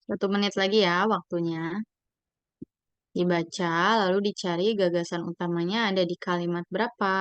1 menit lagi ya waktunya. Dibaca, lalu dicari gagasan utamanya ada di kalimat berapa.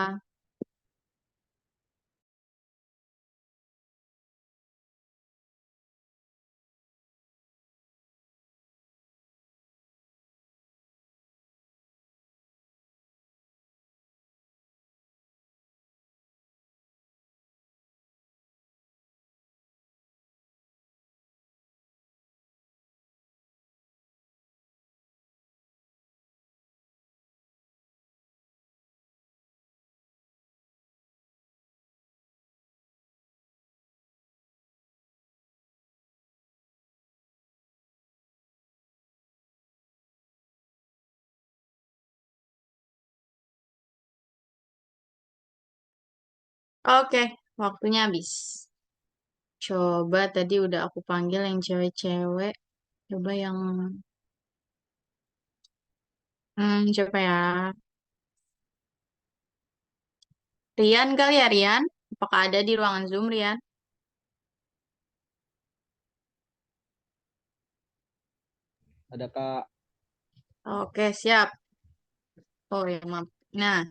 Oke, waktunya habis. Coba tadi udah aku panggil yang cewek-cewek. Coba yang... coba ya. Rian kali ya, Rian? Apakah ada di ruangan Zoom, Rian? Ada Kak. Oke, siap. Oh ya, maaf. Nah,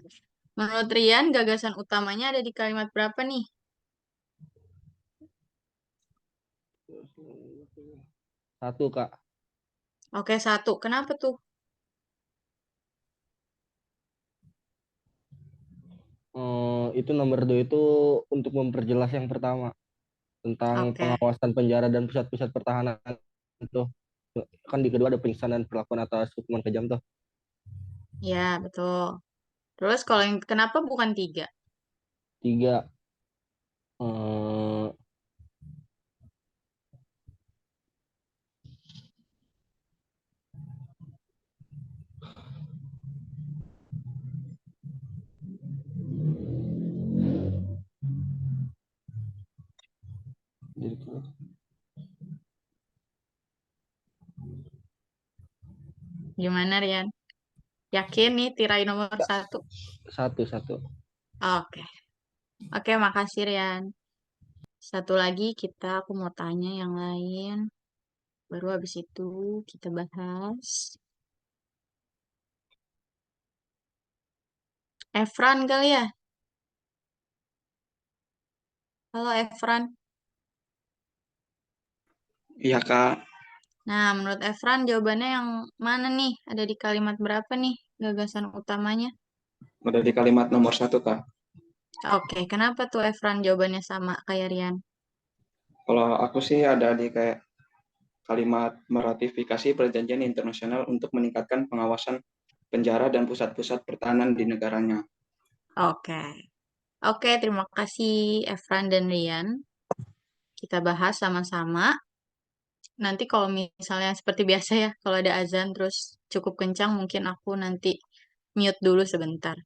menurut Rian, gagasan utamanya ada di kalimat berapa nih? Satu Kak. Oke, 1. Kenapa tuh? Itu nomor 2 itu untuk memperjelas yang pertama tentang Oke, pengawasan penjara dan pusat-pusat pertahanan itu. Kan di kedua ada penyiksaan dan perlakuan atas hukuman kejam tuh. ya betul. Terus kalau yang kenapa bukan 3? Tiga, eh, Gimana, Rian? Yakin nih tirai nomor 1? satu satu. Oke, oke, makasih, Rian. Satu lagi aku mau tanya yang lain. Baru habis itu kita bahas. Efran kali ya? Halo, Efran. Iya Kak, Nah, menurut Efran jawabannya yang mana nih? Ada di kalimat berapa nih gagasan utamanya? udah di kalimat nomor 1 Kak. Oke, kenapa tuh Efran jawabannya sama kayak Rian? Kalau aku sih ada di kayak kalimat meratifikasi perjanjian internasional untuk meningkatkan pengawasan penjara dan pusat-pusat pertahanan di negaranya. Oke. Oke, terima kasih Efran dan Rian. Kita bahas sama-sama. Nanti kalau misalnya seperti biasa ya, kalau ada azan terus cukup kencang, mungkin aku nanti mute dulu sebentar.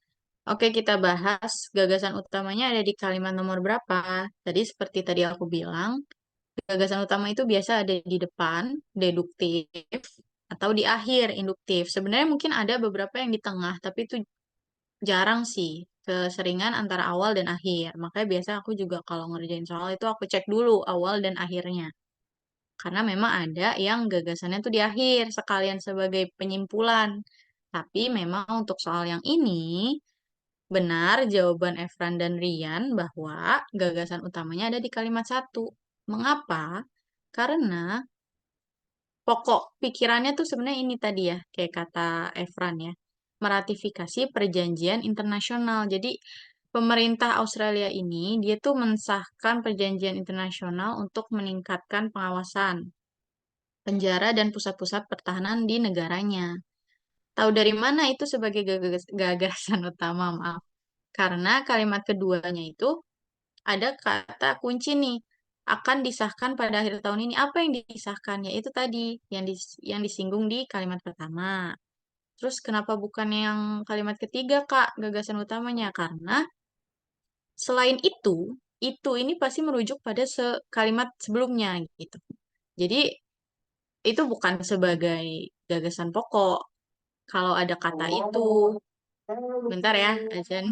Oke, kita bahas gagasan utamanya ada di kalimat nomor berapa. Tadi seperti tadi aku bilang, gagasan utama itu biasa ada di depan, deduktif, atau di akhir, induktif. Sebenarnya mungkin ada beberapa yang di tengah, tapi itu jarang sih. Keseringan antara awal dan akhir. Makanya biasa aku juga kalau ngerjain soal itu aku cek dulu awal dan akhirnya. Karena memang ada yang gagasannya tuh di akhir, sekalian sebagai penyimpulan. Tapi memang untuk soal yang ini, benar jawaban Efran dan Rian bahwa gagasan utamanya ada di kalimat 1. Mengapa? Karena pokok pikirannya tuh sebenarnya ini tadi ya, kayak kata Efran ya, meratifikasi perjanjian internasional. Jadi pemerintah Australia ini dia tuh mensahkan perjanjian internasional untuk meningkatkan pengawasan penjara dan pusat-pusat pertahanan di negaranya. Tahu dari mana itu sebagai gagasan utama, maaf. Karena kalimat keduanya itu ada kata kunci nih, akan disahkan pada akhir tahun ini. Apa yang disahkan? Ya itu tadi yang disinggung di kalimat pertama. Terus kenapa bukan yang kalimat ketiga, Kak, gagasan utamanya? Karena selain itu ini pasti merujuk pada kalimat sebelumnya gitu. Jadi itu bukan sebagai gagasan pokok. Kalau ada kata itu, bentar ya, azan.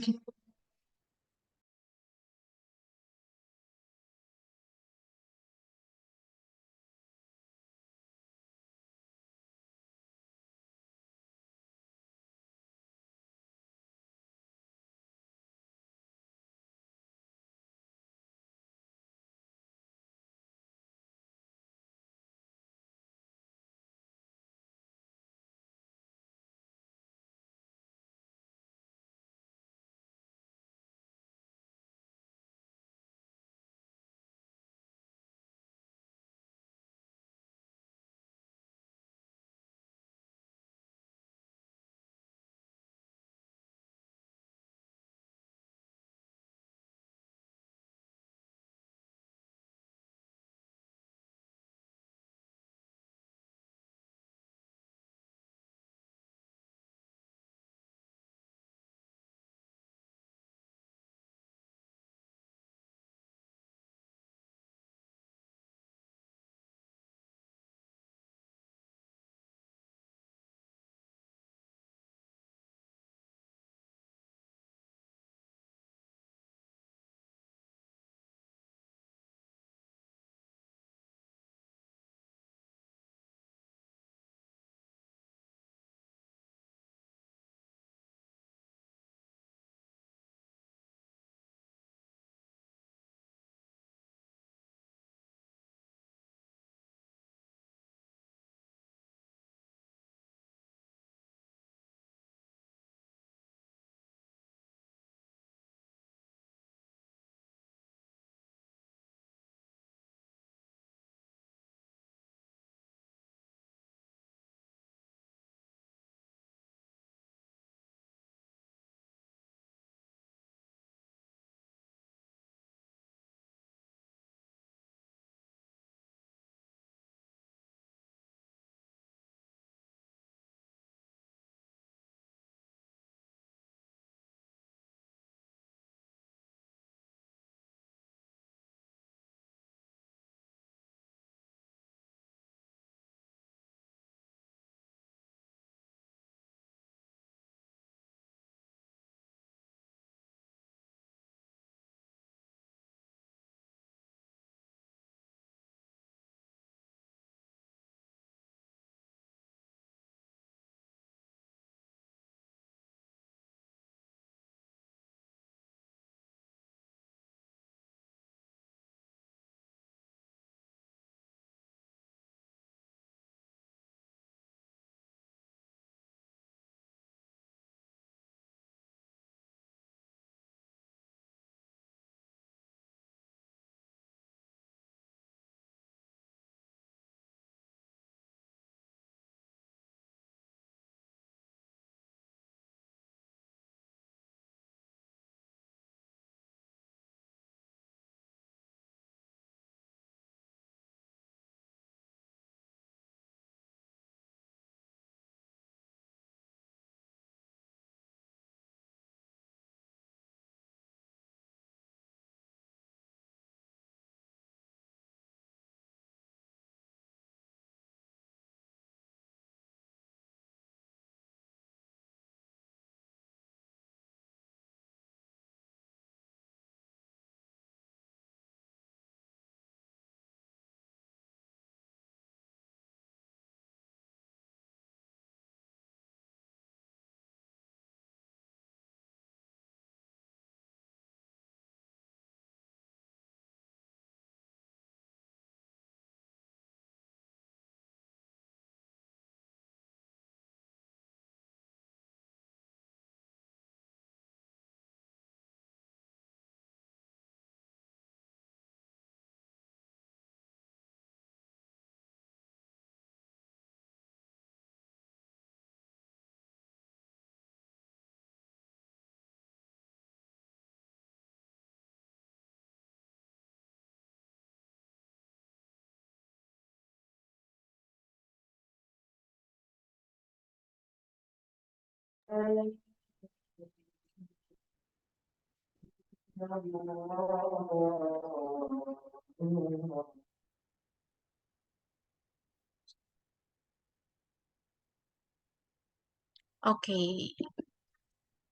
Oke.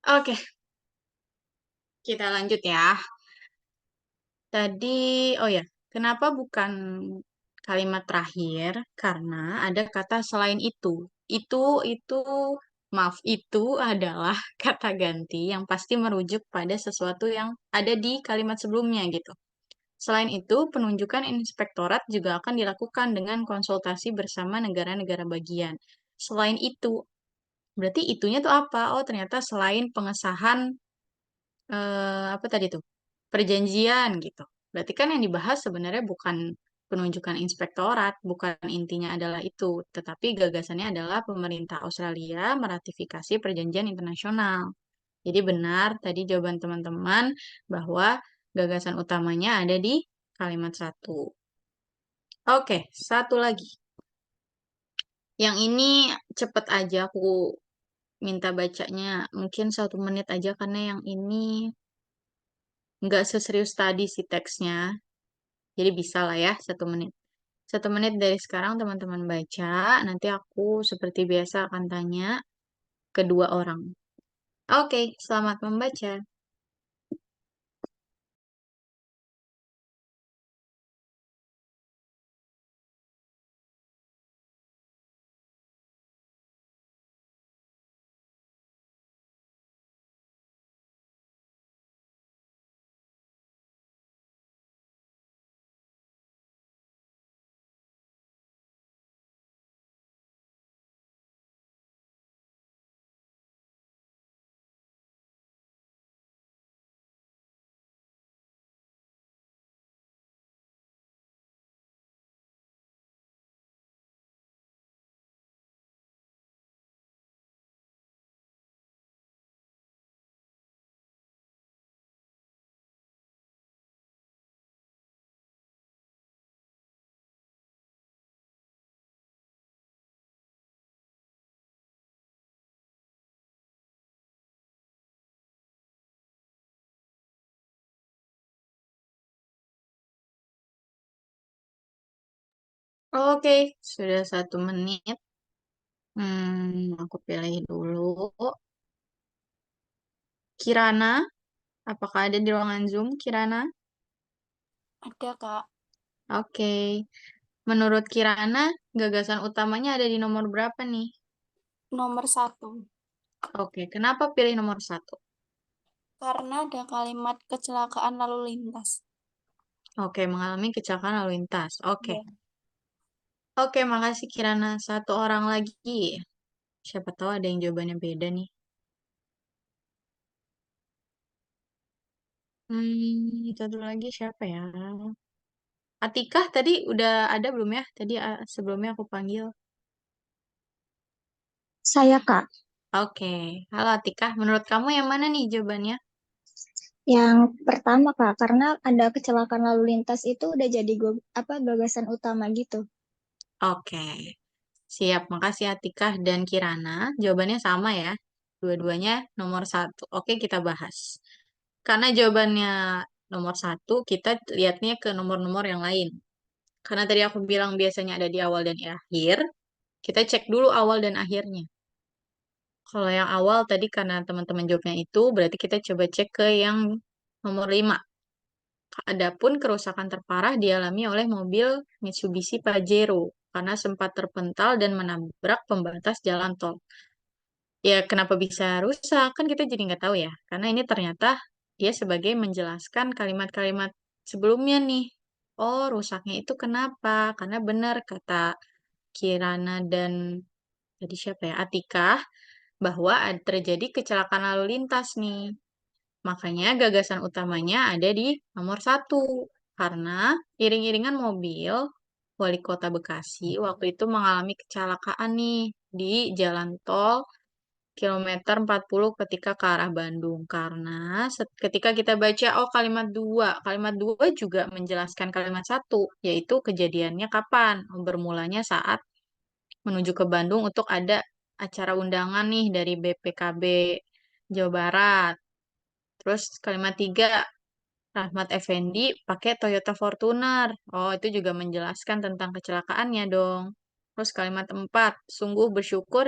Oke, kita lanjut ya. Tadi, oh ya, kenapa bukan kalimat terakhir? Karena ada kata selain itu. Itu, maaf, itu adalah kata ganti yang pasti merujuk pada sesuatu yang ada di kalimat sebelumnya gitu. Selain itu, penunjukan inspektorat juga akan dilakukan dengan konsultasi bersama negara-negara bagian. Selain itu, berarti itunya tuh apa? Oh, ternyata selain pengesahan apa tadi tuh? Perjanjian gitu. Berarti kan yang dibahas sebenarnya bukan penunjukan inspektorat, bukan intinya adalah itu, tetapi gagasannya adalah pemerintah Australia meratifikasi perjanjian internasional. Jadi benar tadi jawaban teman-teman bahwa gagasan utamanya ada di kalimat satu. Oke, satu lagi. Yang ini cepet aja aku minta bacanya. Mungkin 1 menit aja karena yang ini nggak seserius tadi sih teksnya. Jadi bisa lah ya 1 menit. 1 menit dari sekarang teman-teman baca. Nanti aku seperti biasa akan tanya kedua orang. Oke, selamat membaca. Oke, sudah 1 menit. Aku pilih dulu. Kirana, apakah ada di ruangan Zoom, Kirana? Ada, Kak. Oke. Menurut Kirana, gagasan utamanya ada di nomor berapa nih? Nomor 1. Oke, kenapa pilih nomor 1? Karena ada kalimat kecelakaan lalu lintas. Oke, mengalami kecelakaan lalu lintas. Oke. Ya. Oke, makasih Kirana. 1 orang lagi. Siapa tahu ada yang jawabannya beda nih. Satu lagi siapa ya? Atikah tadi udah ada belum ya? Tadi sebelumnya aku panggil. Saya, Kak. Oke. Halo Atikah, menurut kamu yang mana nih jawabannya? Yang pertama, Kak, karena ada kecelakaan lalu lintas itu udah jadi gagasan utama gitu. Oke. Siap, makasih Atikah dan Kirana. Jawabannya sama ya. Dua-duanya nomor 1. Oke, kita bahas. Karena jawabannya nomor 1, kita lihatnya ke nomor-nomor yang lain. Karena tadi aku bilang biasanya ada di awal dan akhir, kita cek dulu awal dan akhirnya. Kalau yang awal tadi karena teman-teman jawabnya itu, berarti kita coba cek ke yang nomor 5. Adapun kerusakan terparah dialami oleh mobil Mitsubishi Pajero karena sempat terpental dan menabrak pembatas jalan tol. Ya, kenapa bisa rusak? Kan kita jadi nggak tahu ya. Karena ini ternyata dia sebagai menjelaskan kalimat-kalimat sebelumnya nih. Oh, rusaknya itu kenapa? Karena benar kata Kirana dan tadi siapa ya? Atikah bahwa terjadi kecelakaan lalu lintas nih. Makanya gagasan utamanya ada di nomor 1. Karena iring-iringan mobil Wali Kota Bekasi waktu itu mengalami kecelakaan nih di jalan tol kilometer 40 ketika ke arah Bandung. Karena ketika kita baca, oh kalimat 2 juga menjelaskan kalimat 1, yaitu kejadiannya kapan? Bermulanya saat menuju ke Bandung untuk ada acara undangan nih dari BPKB Jawa Barat. Terus kalimat 3, Rahmat Effendi pakai Toyota Fortuner. Oh, itu juga menjelaskan tentang kecelakaannya dong. Terus kalimat 4, sungguh bersyukur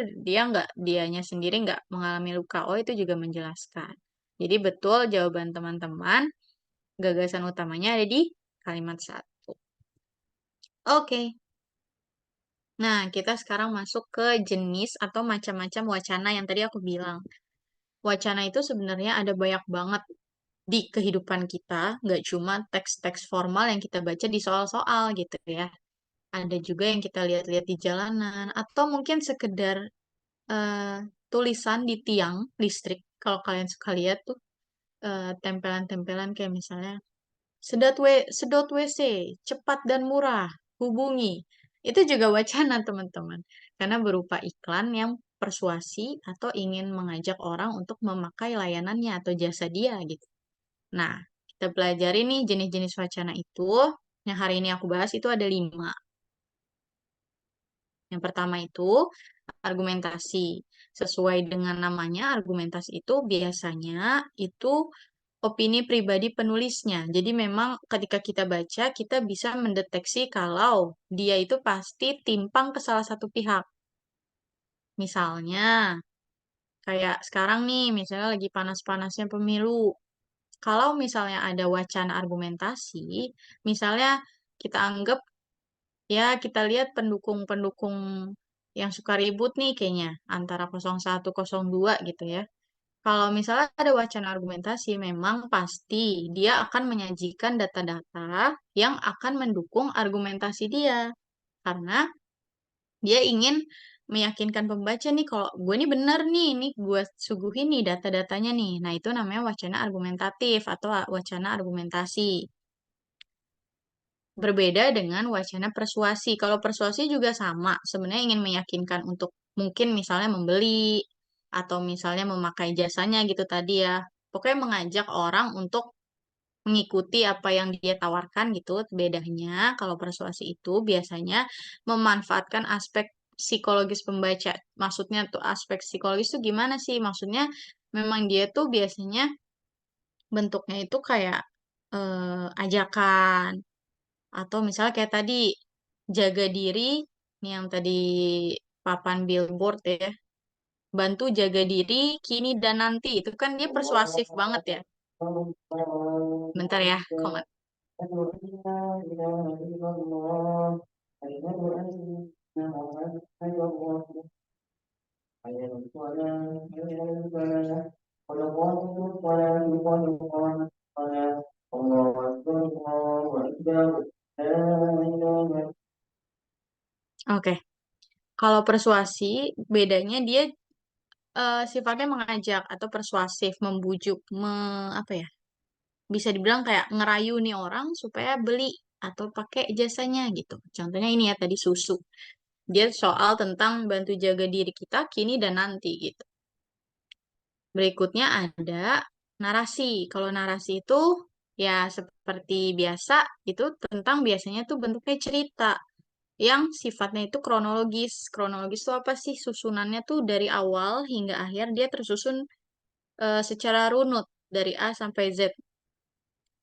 dianya sendiri nggak mengalami luka. Oh, itu juga menjelaskan. Jadi betul jawaban teman-teman, gagasan utamanya ada di kalimat 1. Oke. Nah, kita sekarang masuk ke jenis atau macam-macam wacana yang tadi aku bilang. Wacana itu sebenarnya ada banyak banget di kehidupan kita, nggak cuma teks-teks formal yang kita baca di soal-soal gitu ya. Ada juga yang kita lihat-lihat di jalanan, atau mungkin sekedar eh, tulisan di tiang listrik. Kalau kalian suka lihat tuh tempelan-tempelan kayak misalnya sedot WC, cepat dan murah, hubungi. Itu juga wacana teman-teman, karena berupa iklan yang persuasi atau ingin mengajak orang untuk memakai layanannya atau jasa dia gitu. Nah, kita pelajari nih jenis-jenis wacana itu. Yang hari ini aku bahas itu ada 5. Yang pertama itu argumentasi. Sesuai dengan namanya, argumentasi itu biasanya itu opini pribadi penulisnya. Jadi memang ketika kita baca, kita bisa mendeteksi kalau dia itu pasti timpang ke salah satu pihak. Misalnya, kayak sekarang nih, misalnya lagi panas-panasnya pemilu. Kalau misalnya ada wacana argumentasi, misalnya kita anggap ya kita lihat pendukung-pendukung yang suka ribut nih kayaknya antara 01, 02 gitu ya. Kalau misalnya ada wacana argumentasi, memang pasti dia akan menyajikan data-data yang akan mendukung argumentasi dia. Karena dia ingin meyakinkan pembaca nih kalau gue ini benar nih, ini gue suguhin nih data-datanya nih. Nah, itu namanya wacana argumentatif atau wacana argumentasi. Berbeda dengan wacana persuasi. Kalau persuasi juga sama, sebenarnya ingin meyakinkan untuk mungkin misalnya membeli atau misalnya memakai jasanya gitu tadi ya. Pokoknya mengajak orang untuk mengikuti apa yang dia tawarkan gitu. Bedanya kalau persuasi itu biasanya memanfaatkan aspek psikologis pembaca. Maksudnya tuh aspek psikologis tuh gimana sih? Maksudnya memang dia tuh biasanya bentuknya itu kayak ajakan atau misalnya kayak tadi jaga diri nih yang tadi papan billboard ya. Bantu jaga diri kini dan nanti. Itu kan dia persuasif banget ya. Bentar ya, komat. Oke. Kalau persuasi, bedanya dia sifatnya mengajak atau persuasif, membujuk, apa ya? Bisa dibilang kayak ngerayu nih orang supaya beli atau pakai jasanya gitu. Contohnya ini ya tadi susu. Dia soal tentang bantu jaga diri kita kini dan nanti gitu. Berikutnya ada narasi. Kalau narasi itu ya seperti biasa itu tentang biasanya tuh bentuknya cerita yang sifatnya itu kronologis. Kronologis itu apa sih? Susunannya tuh dari awal hingga akhir dia tersusun secara runut dari A sampai Z.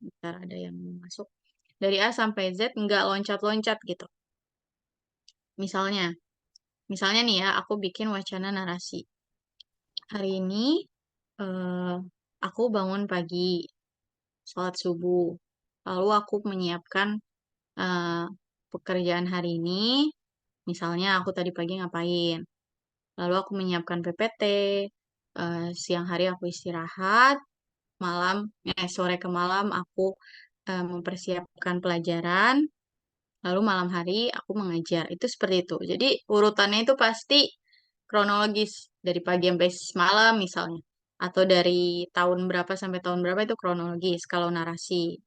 Bentar ada yang masuk. Dari A sampai Z nggak loncat-loncat gitu. Misalnya, misalnya nih ya, aku bikin wacana narasi. Hari ini eh, aku bangun pagi, sholat subuh. Lalu aku menyiapkan eh, pekerjaan hari ini. Misalnya aku tadi pagi ngapain. Lalu aku menyiapkan PPT. Siang hari aku istirahat. Sore ke malam aku mempersiapkan pelajaran. Lalu malam hari aku mengajar. Itu seperti itu. Jadi urutannya itu pasti kronologis dari pagi sampai malam misalnya. Atau dari tahun berapa sampai tahun berapa itu kronologis kalau narasi.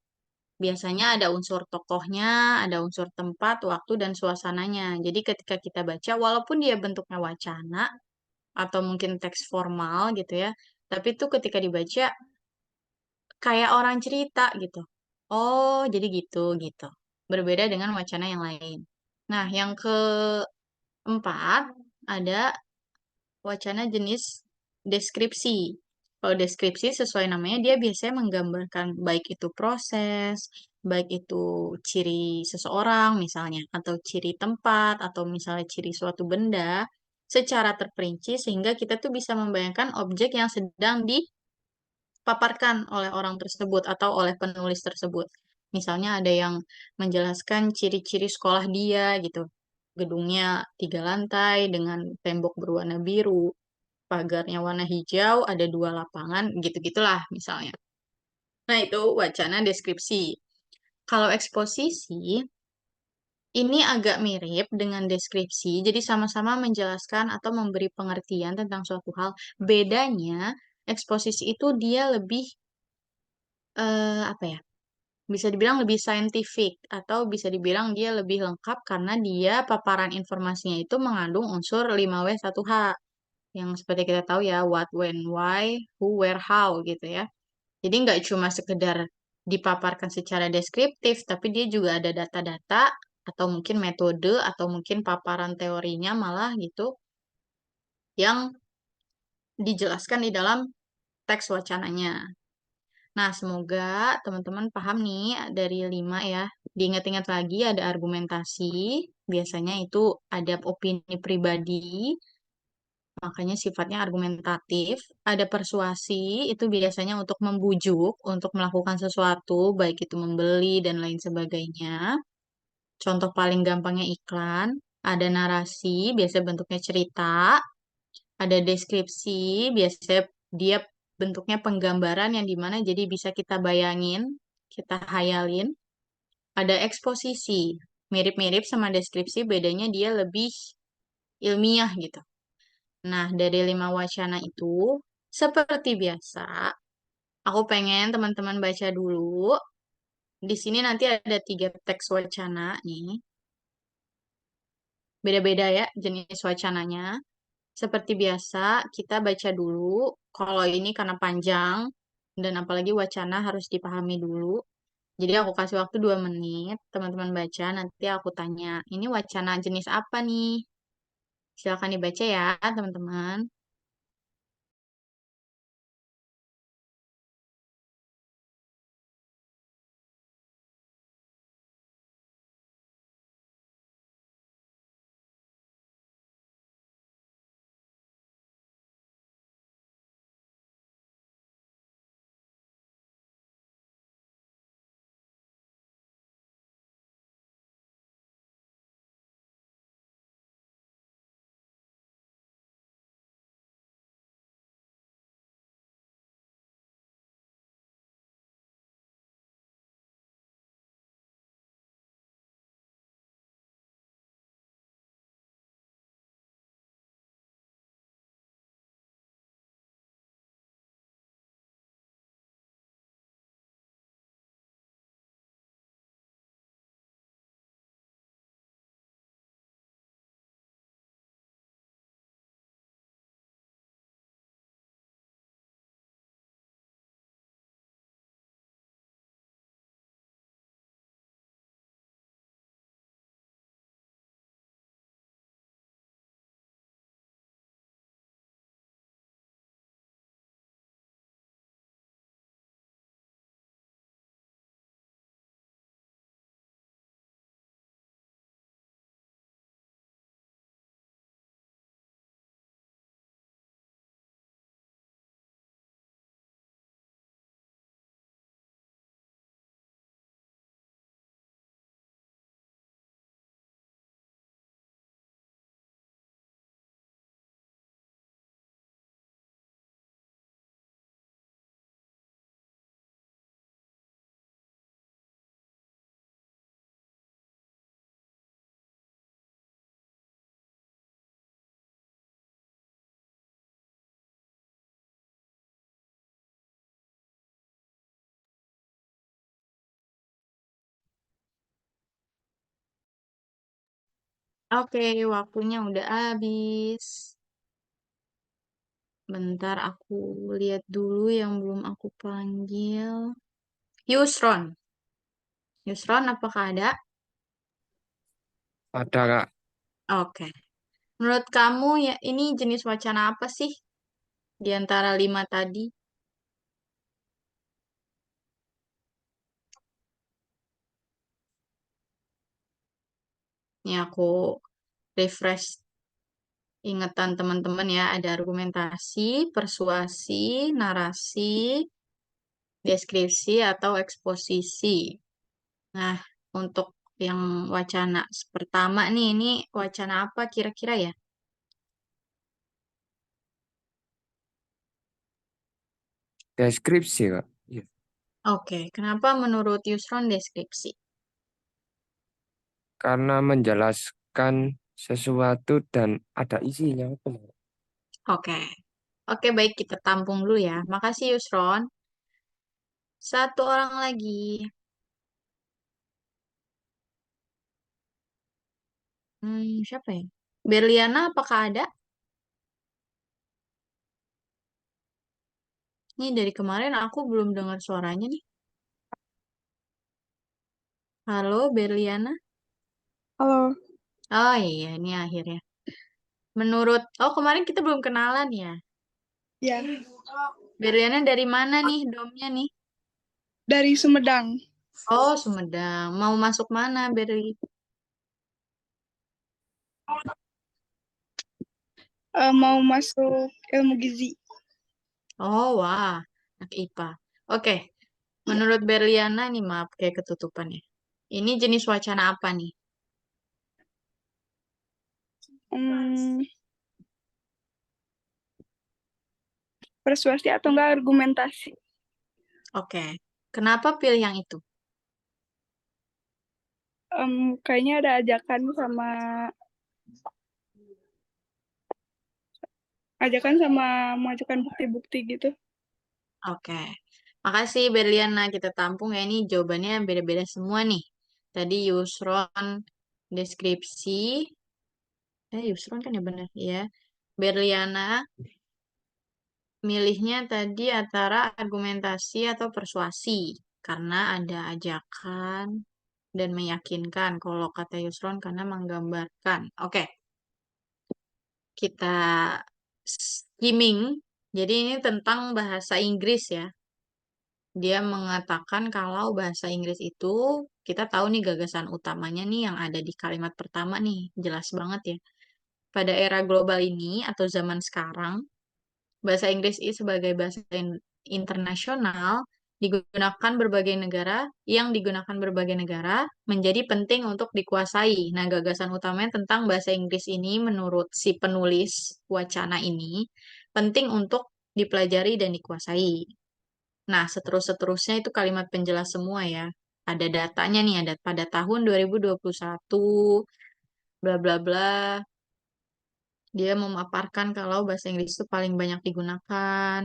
Biasanya ada unsur tokohnya, ada unsur tempat, waktu, dan suasananya. Jadi ketika kita baca, walaupun dia bentuknya wacana atau mungkin teks formal gitu ya, tapi itu ketika dibaca kayak orang cerita gitu. Oh, jadi gitu gitu. Berbeda dengan wacana yang lain. Nah, yang keempat ada wacana jenis deskripsi. Kalau deskripsi sesuai namanya dia biasanya menggambarkan baik itu proses, baik itu ciri seseorang misalnya, atau ciri tempat, atau misalnya ciri suatu benda secara terperinci sehingga kita tuh bisa membayangkan objek yang sedang dipaparkan oleh orang tersebut atau oleh penulis tersebut. Misalnya ada yang menjelaskan ciri-ciri sekolah dia gitu. Gedungnya 3 lantai dengan tembok berwarna biru, pagarnya warna hijau, ada 2 lapangan, gitu-gitulah misalnya. Nah, itu wacana deskripsi. Kalau eksposisi, ini agak mirip dengan deskripsi, jadi sama-sama menjelaskan atau memberi pengertian tentang suatu hal. Bedanya, eksposisi itu dia lebih, apa ya, bisa dibilang lebih saintifik, atau bisa dibilang dia lebih lengkap karena dia paparan informasinya itu mengandung unsur 5W1H. Yang seperti kita tahu ya, what, when, why, who, where, how gitu ya. Jadi nggak cuma sekedar dipaparkan secara deskriptif, tapi dia juga ada data-data atau mungkin metode atau mungkin paparan teorinya malah gitu yang dijelaskan di dalam teks wacananya. Nah, semoga teman-teman paham nih dari 5 ya. Diingat-ingat lagi ada argumentasi, biasanya itu ada opini pribadi, makanya sifatnya argumentatif. Ada persuasi, itu biasanya untuk membujuk, untuk melakukan sesuatu, baik itu membeli dan lain sebagainya. Contoh paling gampangnya iklan. Ada narasi, biasanya bentuknya cerita. Ada deskripsi, biasanya dia bentuknya penggambaran yang dimana jadi bisa kita bayangin, kita hayalin. Ada eksposisi, mirip-mirip sama deskripsi, bedanya dia lebih ilmiah gitu. Nah, dari 5 wacana itu, seperti biasa, aku pengen teman-teman baca dulu. Di sini nanti ada 3 teks wacana nih. Beda-beda ya jenis wacananya. Seperti biasa, kita baca dulu. Kalau ini karena panjang, dan apalagi wacana harus dipahami dulu. Jadi aku kasih waktu 2 menit, teman-teman baca, nanti aku tanya, ini wacana jenis apa nih? Silakan dibaca ya, teman-teman. Oke, waktunya udah habis. Bentar aku lihat dulu yang belum aku panggil. Yusron. Yusron, apakah ada? Ada, Kak. Oke. Menurut kamu ya ini jenis wacana apa sih di antara 5 tadi? Ini aku refresh ingatan teman-teman ya, ada argumentasi, persuasi, narasi, deskripsi, atau eksposisi. Nah, untuk yang wacana pertama nih, ini wacana apa kira-kira ya? Deskripsi, Kak. Iya. Oke, kenapa menurut Yusron deskripsi? Karena menjelaskan sesuatu dan ada isinya. Benar. Oke, oke baik kita tampung dulu ya. Makasih Yusron. Satu orang lagi. Siapa ya? Berliana apakah ada? Ini dari kemarin aku belum dengar suaranya nih. Halo Berliana. Halo. Oh iya, ini akhirnya. Oh kemarin kita belum kenalan ya. Ya, Berliana dari mana nih domnya nih? dari Sumedang. Oh Sumedang. Mau masuk mana Berli? Mau masuk ilmu gizi. Oh wah, anak IPA. Oke, menurut Berliana nih maaf kayak ketutupan ya. Ini jenis wacana apa nih? Hmm, persuasi atau enggak argumentasi? Oke, kenapa pilih yang itu? Kayaknya ada ajakan sama mengajukan bukti-bukti gitu. Oke, makasih Berliana. Kita tampung ya ini jawabannya beda-beda semua nih. Tadi Yusron deskripsi, Yusron kan ya benar ya. Berliana milihnya tadi antara argumentasi atau persuasi karena ada ajakan dan meyakinkan. Kalau kata Yusron karena menggambarkan. Oke, kita skimming. Jadi ini tentang bahasa Inggris ya. Dia mengatakan kalau bahasa Inggris itu kita tahu nih gagasan utamanya nih yang ada di kalimat pertama nih, jelas banget ya. Pada era global ini atau zaman sekarang, bahasa Inggris ini sebagai bahasa internasional digunakan berbagai negara menjadi penting untuk dikuasai. Nah, gagasan utamanya tentang bahasa Inggris ini menurut si penulis wacana ini penting untuk dipelajari dan dikuasai. Nah, seterusnya itu kalimat penjelas semua ya. Ada datanya nih, ada pada tahun 2021, bla bla bla. Dia memaparkan kalau bahasa Inggris itu paling banyak digunakan.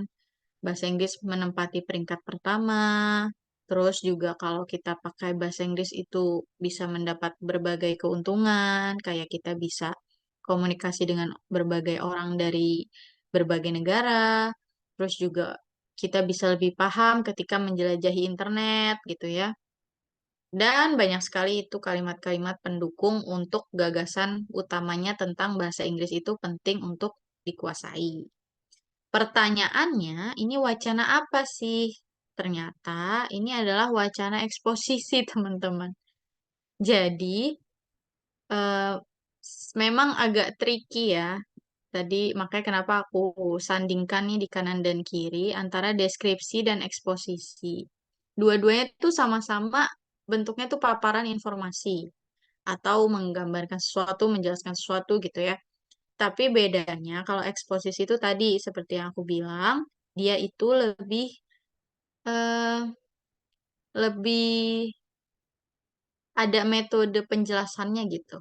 Bahasa Inggris menempati peringkat pertama. Terus juga kalau kita pakai bahasa Inggris itu bisa mendapat berbagai keuntungan, kayak kita bisa komunikasi dengan berbagai orang dari berbagai negara. Terus juga kita bisa lebih paham ketika menjelajahi internet gitu ya. Dan banyak sekali itu kalimat-kalimat pendukung untuk gagasan utamanya tentang bahasa Inggris itu penting untuk dikuasai. Pertanyaannya, ini wacana apa sih? Ternyata ini adalah wacana eksposisi, teman-teman. Jadi, eh, memang agak tricky ya. Tadi makanya kenapa aku sandingkan nih di kanan dan kiri antara deskripsi dan eksposisi. Dua-duanya itu sama-sama bentuknya tuh paparan informasi atau menggambarkan sesuatu, menjelaskan sesuatu gitu ya. Tapi bedanya kalau eksposisi itu tadi seperti yang aku bilang, dia itu eh, lebih ada metode penjelasannya gitu.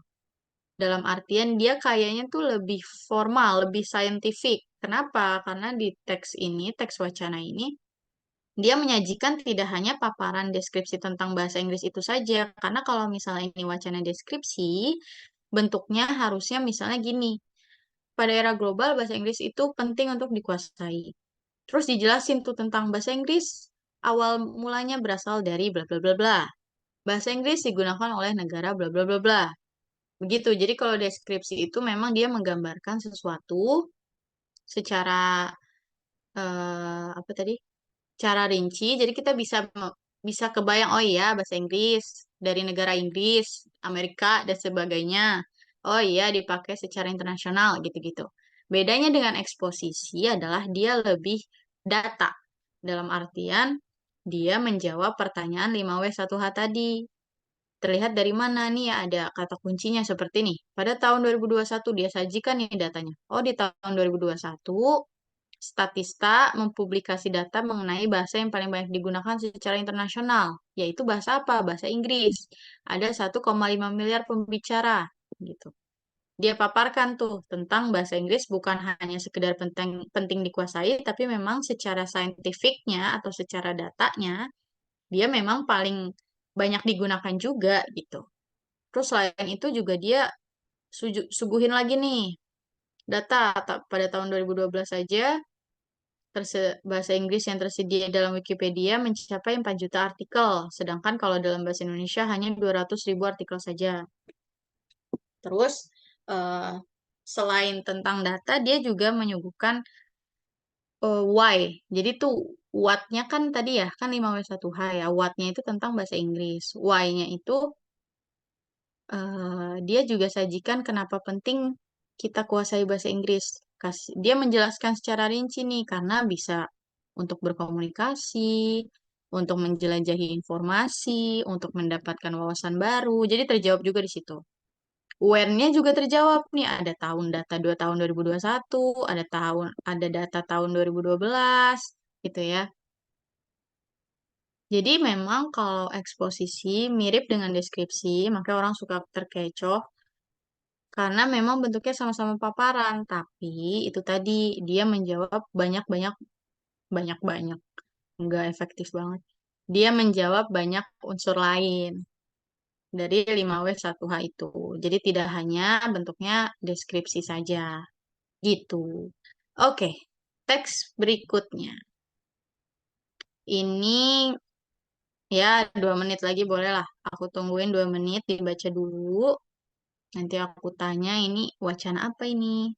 Dalam artian dia kayaknya tuh lebih formal, lebih saintifik. Kenapa? Karena di teks ini, teks wacana ini, dia menyajikan tidak hanya paparan deskripsi tentang bahasa Inggris itu saja. Karena kalau misalnya ini wacana deskripsi, bentuknya harusnya misalnya gini. Pada era global, bahasa Inggris itu penting untuk dikuasai. Terus dijelasin tuh tentang bahasa Inggris, awal mulanya berasal dari bla bla bla bla. Bahasa Inggris digunakan oleh negara bla bla bla bla. Begitu. Jadi kalau deskripsi itu memang dia menggambarkan sesuatu secara apa tadi? Cara rinci. Jadi kita bisa kebayang, oh iya bahasa Inggris dari negara Inggris, Amerika dan sebagainya. Oh iya dipakai secara internasional gitu-gitu. Bedanya dengan eksposisi adalah dia lebih data. Dalam artian dia menjawab pertanyaan 5W1H tadi. Terlihat dari mana nih ya ada kata kuncinya seperti nih. Pada tahun 2021 dia sajikan nih datanya. Oh di tahun 2021 Statista mempublikasi data mengenai bahasa yang paling banyak digunakan secara internasional, yaitu bahasa apa? Bahasa Inggris. Ada 1,5 miliar pembicara gitu. Dia paparkan tuh tentang bahasa Inggris bukan hanya sekedar penting penting dikuasai, tapi memang secara saintifiknya atau secara datanya dia memang paling banyak digunakan juga gitu. Terus selain itu juga dia suguhin lagi nih data pada tahun 2012 saja bahasa Inggris yang tersedia dalam Wikipedia mencapai 4 juta artikel, sedangkan kalau dalam bahasa Indonesia hanya 200.000 artikel saja. Terus, eh, selain tentang data, dia juga menyuguhkan why. Jadi tuh what-nya kan tadi ya, kan 5W1H ya. What-nya itu tentang bahasa Inggris. Why-nya itu dia juga sajikan kenapa penting kita kuasai bahasa Inggris. Dia menjelaskan secara rinci nih, karena bisa untuk berkomunikasi, untuk menjelajahi informasi, untuk mendapatkan wawasan baru. Jadi terjawab juga di situ. When-nya juga terjawab nih, ada tahun data 2 tahun 2021, ada data tahun 2012, gitu ya. Jadi memang kalau eksposisi mirip dengan deskripsi, makanya orang suka terkecoh karena memang bentuknya sama-sama paparan, tapi itu tadi dia menjawab banyak-banyak banyak-banyak, nggak efektif banget. Dia menjawab banyak unsur lain dari 5W1H itu. Jadi tidak hanya bentuknya deskripsi saja, gitu. Oke, teks berikutnya. Ini ya 2 menit lagi boleh lah. Aku tungguin 2 menit dibaca dulu. Nanti aku tanya ini wacana apa ini?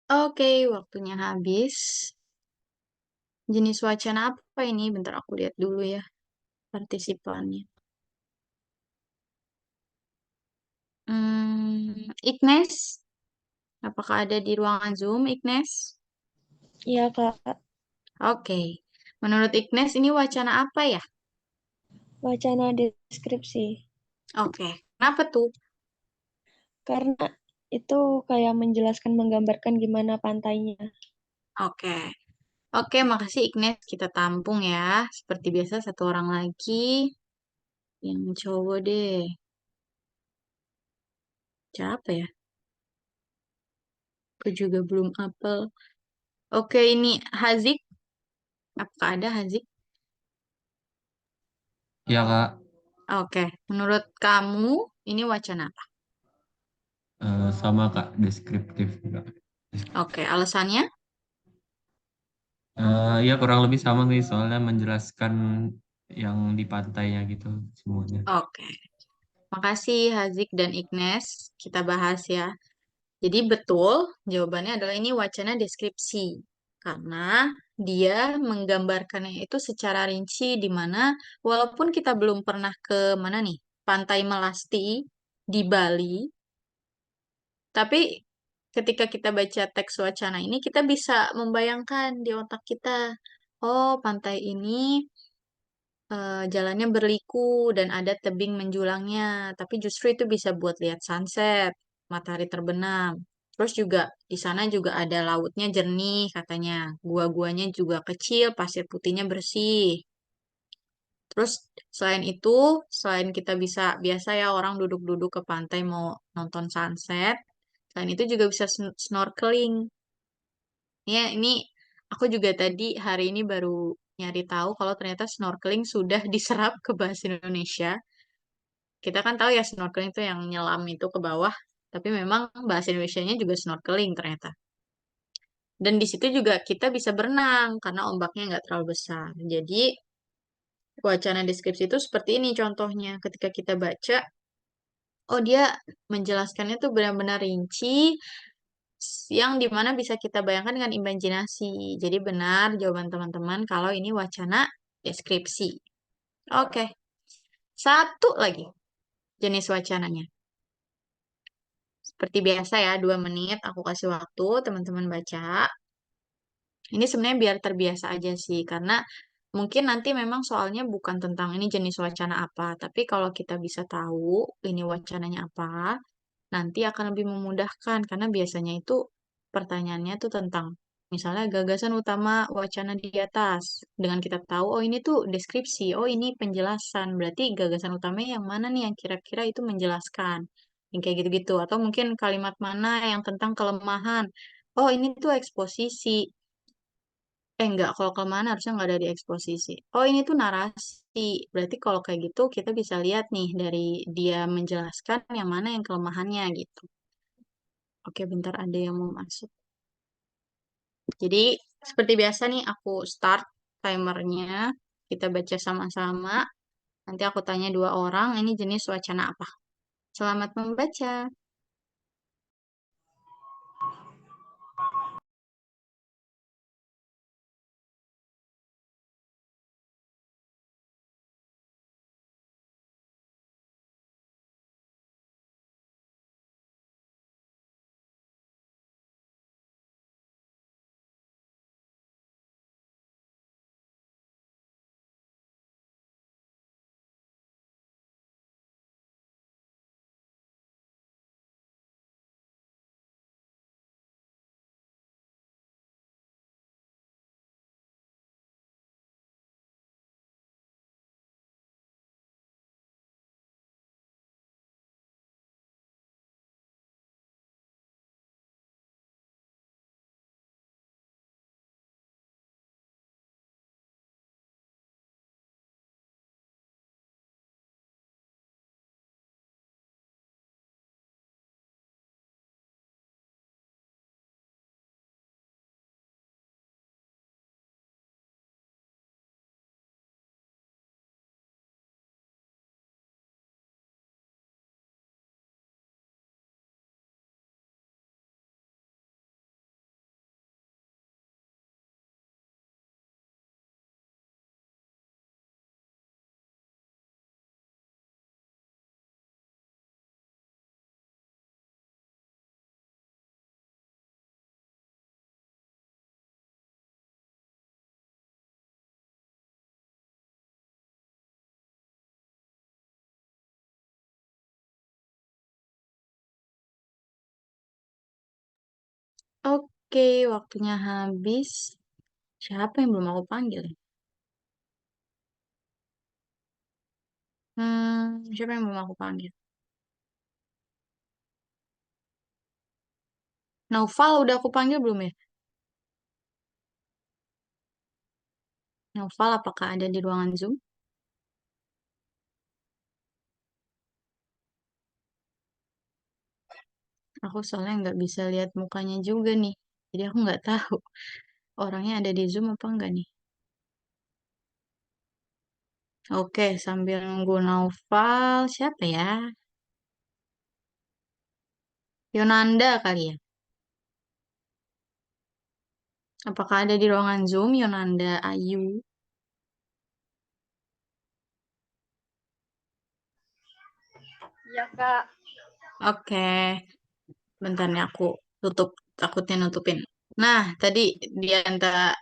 Oke, waktunya habis. Jenis wacana apa ini? Bentar aku lihat dulu ya partisipannya. Ignes, apakah ada di ruangan Zoom, Ignes? Iya, Kak. Oke. Menurut Ignes ini wacana apa ya? Wacana deskripsi. Oke, kenapa tuh? Karena itu kayak menjelaskan, menggambarkan gimana pantainya. Oke. Oke, makasih Ignes. Kita tampung ya. Seperti biasa satu orang lagi. Yang cowok deh. Siapa ya? Aku juga belum apel. Oke, ini Hazik. Apakah ada Hazik? Ya Kak, Oke, menurut kamu ini wacana apa? sama Kak, deskriptif Kak. Oke, alasannya? Ya kurang lebih sama nih, soalnya menjelaskan yang di pantainya gitu semuanya. Oke, makasih Hazik dan Ignes. Kita bahas ya. Jadi betul, jawabannya adalah ini wacana deskripsi. Karena dia menggambarkannya itu secara rinci di mana walaupun kita belum pernah ke mana nih, Pantai Melasti di Bali, tapi ketika kita baca teks wacana ini kita bisa membayangkan di otak kita, oh pantai ini jalannya berliku dan ada tebing menjulangnya, tapi justru itu bisa buat lihat sunset, matahari terbenam. Terus juga di sana juga ada lautnya jernih katanya, gua-guanya juga kecil, pasir putihnya bersih. Terus selain itu, selain kita bisa biasa ya orang duduk-duduk ke pantai mau nonton sunset, selain itu juga bisa snorkeling. Ya, ini aku juga tadi hari ini baru nyari tahu kalau ternyata snorkeling sudah diserap ke bahasa Indonesia. Kita kan tahu ya snorkeling itu yang nyelam itu ke bawah, tapi memang bahasa Indonesianya juga snorkeling ternyata. Dan di situ juga kita bisa berenang karena ombaknya nggak terlalu besar. Jadi wacana deskripsi itu seperti ini contohnya. Ketika kita baca, oh dia menjelaskannya tuh benar-benar rinci, yang dimana bisa kita bayangkan dengan imajinasi. Jadi benar jawaban teman-teman kalau ini wacana deskripsi. Oke, satu lagi jenis wacananya. Seperti biasa ya, 2 menit aku kasih waktu teman-teman baca. Ini sebenarnya biar terbiasa aja sih, karena mungkin nanti memang soalnya bukan tentang ini jenis wacana apa, tapi kalau kita bisa tahu ini wacananya apa, nanti akan lebih memudahkan karena biasanya itu pertanyaannya tuh tentang misalnya gagasan utama wacana di atas. Dengan kita tahu oh ini tuh deskripsi, oh ini penjelasan. Berarti gagasan utamanya yang mana nih yang kira-kira itu menjelaskan. Yang kayak gitu-gitu atau mungkin kalimat mana yang tentang kelemahan. Oh ini tuh eksposisi. Enggak, kalau kelemahan harusnya nggak ada di eksposisi. Oh, ini tuh narasi. Berarti kalau kayak gitu, kita bisa lihat nih dari dia menjelaskan yang mana yang kelemahannya gitu. Oke, bentar ada yang mau masuk. Jadi, seperti biasa nih, aku start timernya. Kita baca sama-sama. Nanti aku tanya 2 orang, ini jenis wacana apa? Selamat membaca. Oke, waktunya habis. Siapa yang belum aku panggil ya? Siapa yang belum aku panggil? Naufal udah aku panggil belum ya? Naufal apakah ada di ruangan Zoom? Aku soalnya nggak bisa lihat mukanya juga nih. Jadi aku nggak tahu orangnya ada di Zoom apa enggak nih. Oke, sambil nunggu Naufal, siapa ya? Yonanda kali ya? Apakah ada di ruangan Zoom, Yonanda Ayu? Iya, Kak. Oke, bentar nih aku tutup, takutnya nutupin. Nah, tadi di antara,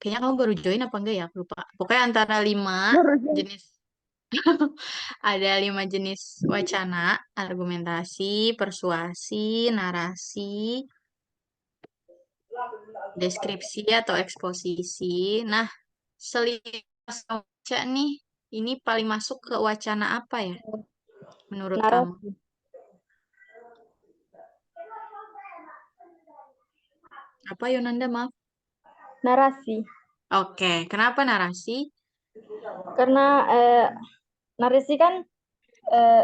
kayaknya kamu baru join apa enggak ya? Aku lupa. Pokoknya antara 5 jenis, ada 5 jenis wacana, argumentasi, persuasi, narasi, deskripsi atau eksposisi. Nah, selipas baca nih, ini paling masuk ke wacana apa ya menurut kamu? Narasi. Apa Yonanda, maaf? Narasi. Oke, kenapa narasi? Karena narasi kan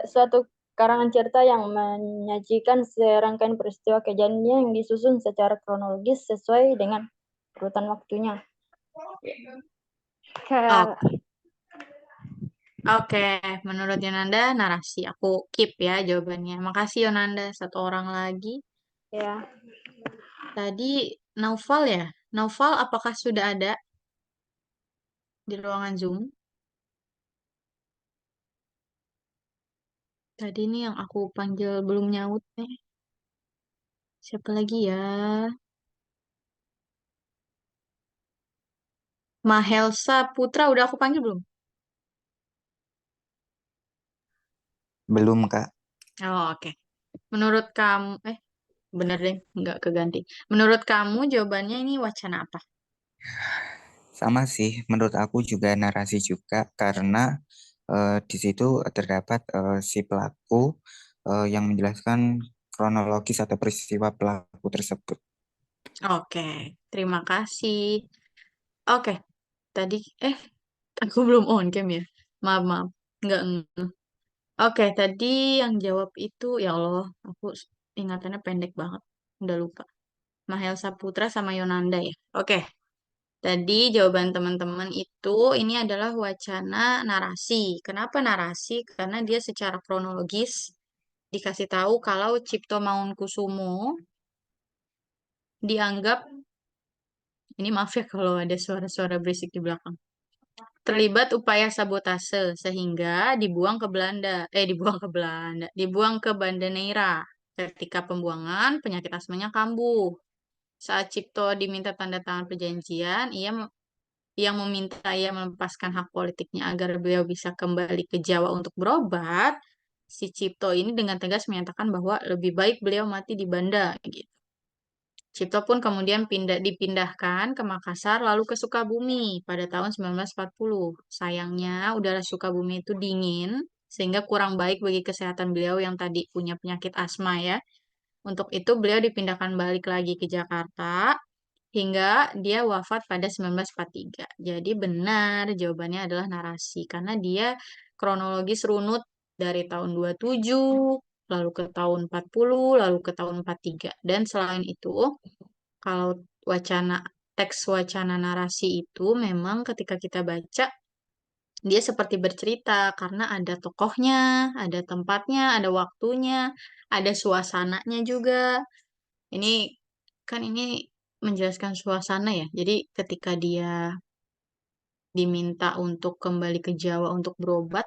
suatu karangan cerita yang menyajikan serangkaian peristiwa kejadian yang disusun secara kronologis sesuai dengan urutan waktunya. Kayak Oke, menurut Yonanda narasi. Aku keep ya jawabannya. Makasih Yonanda, satu orang lagi. ya, Tadi Naufal ya? Naufal apakah sudah ada di ruangan Zoom? Tadi nih yang aku panggil belum nyaut nih. Siapa lagi ya? Mahelsa Putra udah aku panggil belum? Belum, Kak. Oh, oke. Menurut kamu, bener deh, nggak keganti. Menurut kamu jawabannya ini wacana apa? Sama sih, menurut aku juga narasi juga karena di situ terdapat si pelaku yang menjelaskan kronologis atau peristiwa pelaku tersebut. Oke, terima kasih. Oke, tadi, aku belum on cam ya. Maaf, maaf. Nggak ngeh. Oke, tadi yang jawab itu, ya Allah, aku ingatannya pendek banget. Udah lupa. Mahel Saputra sama Yonanda ya. Oke, tadi jawaban teman-teman itu, ini adalah wacana narasi. Kenapa narasi? Karena dia secara kronologis dikasih tahu kalau Cipto Mangunkusumo dianggap, ini maaf ya kalau ada suara-suara berisik di belakang, terlibat upaya sabotase sehingga dibuang ke Banda Neira. Ketika pembuangan, penyakit asmanya kambuh. Saat Cipto diminta tanda tangan perjanjian, yang meminta ia melepaskan hak politiknya agar beliau bisa kembali ke Jawa untuk berobat. Si Cipto ini dengan tegas menyatakan bahwa lebih baik beliau mati di Banda gitu. Cipto pun kemudian dipindahkan ke Makassar lalu ke Sukabumi pada tahun 1940. Sayangnya udara Sukabumi itu dingin sehingga kurang baik bagi kesehatan beliau yang tadi punya penyakit asma ya. Untuk itu beliau dipindahkan balik lagi ke Jakarta hingga dia wafat pada 1943. Jadi benar jawabannya adalah narasi karena dia kronologis runut dari tahun 27 lalu ke tahun 40 lalu ke tahun 43. Dan selain itu kalau wacana teks wacana narasi itu memang ketika kita baca dia seperti bercerita karena ada tokohnya, ada tempatnya, ada waktunya, ada suasananya juga. Ini kan ini menjelaskan suasana ya. Jadi ketika dia diminta untuk kembali ke Jawa untuk berobat,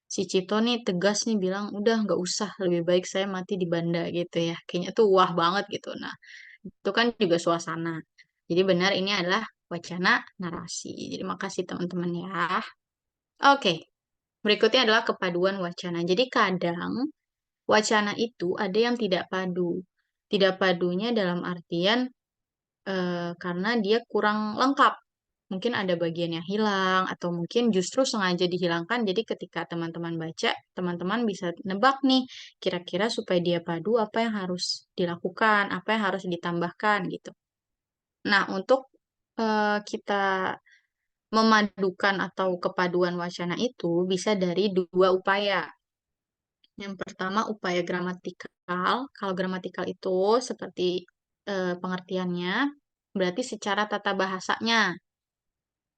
si Cito nih tegas nih bilang, udah nggak usah, lebih baik saya mati di Banda gitu ya. Kayaknya tuh wah banget gitu. Nah, itu kan juga suasana. Jadi benar ini adalah wacana narasi. Jadi makasih teman-teman ya. Oke, berikutnya adalah kepaduan wacana. Jadi kadang wacana itu ada yang tidak padu. Tidak padunya dalam artian karena dia kurang lengkap. Mungkin ada bagian yang hilang atau mungkin justru sengaja dihilangkan. Jadi ketika teman-teman baca, teman-teman bisa nebak nih, kira-kira supaya dia padu apa yang harus dilakukan, apa yang harus ditambahkan gitu. Nah, untuk kita memadukan atau kepaduan wacana itu bisa dari dua upaya. Yang pertama upaya gramatikal. Kalau gramatikal itu seperti pengertiannya, berarti secara tata bahasanya.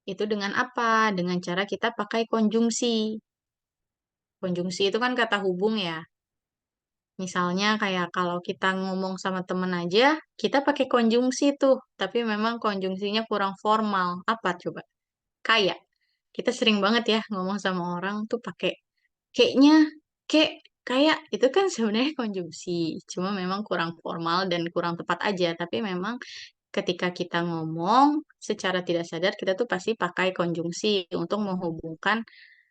Itu dengan apa? Dengan cara kita pakai konjungsi. Konjungsi itu kan kata hubung ya. Misalnya kayak kalau kita ngomong sama temen aja, kita pakai konjungsi tuh. Tapi memang konjungsinya kurang formal. Apa coba? Kayak. Kita sering banget ya ngomong sama orang tuh pakai kayaknya, kayak, kayak. Itu kan sebenarnya konjungsi. Cuma memang kurang formal dan kurang tepat aja. Tapi memang ketika kita ngomong, secara tidak sadar kita tuh pasti pakai konjungsi untuk menghubungkan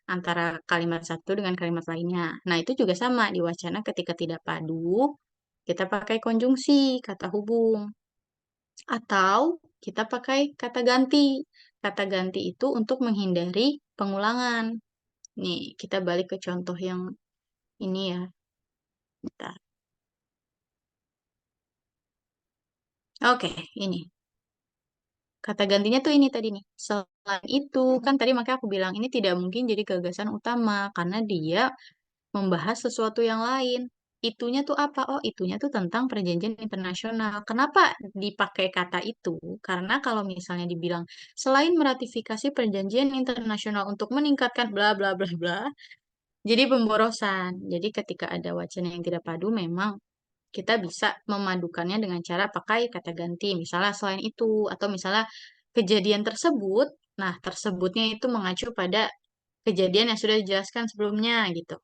antara kalimat satu dengan kalimat lainnya. Nah, itu juga sama di wacana ketika tidak padu, kita pakai konjungsi, kata hubung. Atau kita pakai kata ganti. Kata ganti itu untuk menghindari pengulangan. Nih, kita balik ke contoh yang ini ya. Bentar. Oke, ini. Kata gantinya tuh ini tadi nih. Selain itu, kan tadi makanya aku bilang ini tidak mungkin jadi gagasan utama karena dia membahas sesuatu yang lain. Itunya tuh apa? Oh, itunya tuh tentang perjanjian internasional. Kenapa dipakai kata itu? Karena kalau misalnya dibilang selain meratifikasi perjanjian internasional untuk meningkatkan bla bla bla bla, jadi pemborosan. Jadi ketika ada wacana yang tidak padu, memang kita bisa memadukannya dengan cara pakai kata ganti. Misalnya selain itu, atau misalnya kejadian tersebut, nah tersebutnya itu mengacu pada kejadian yang sudah dijelaskan sebelumnya gitu.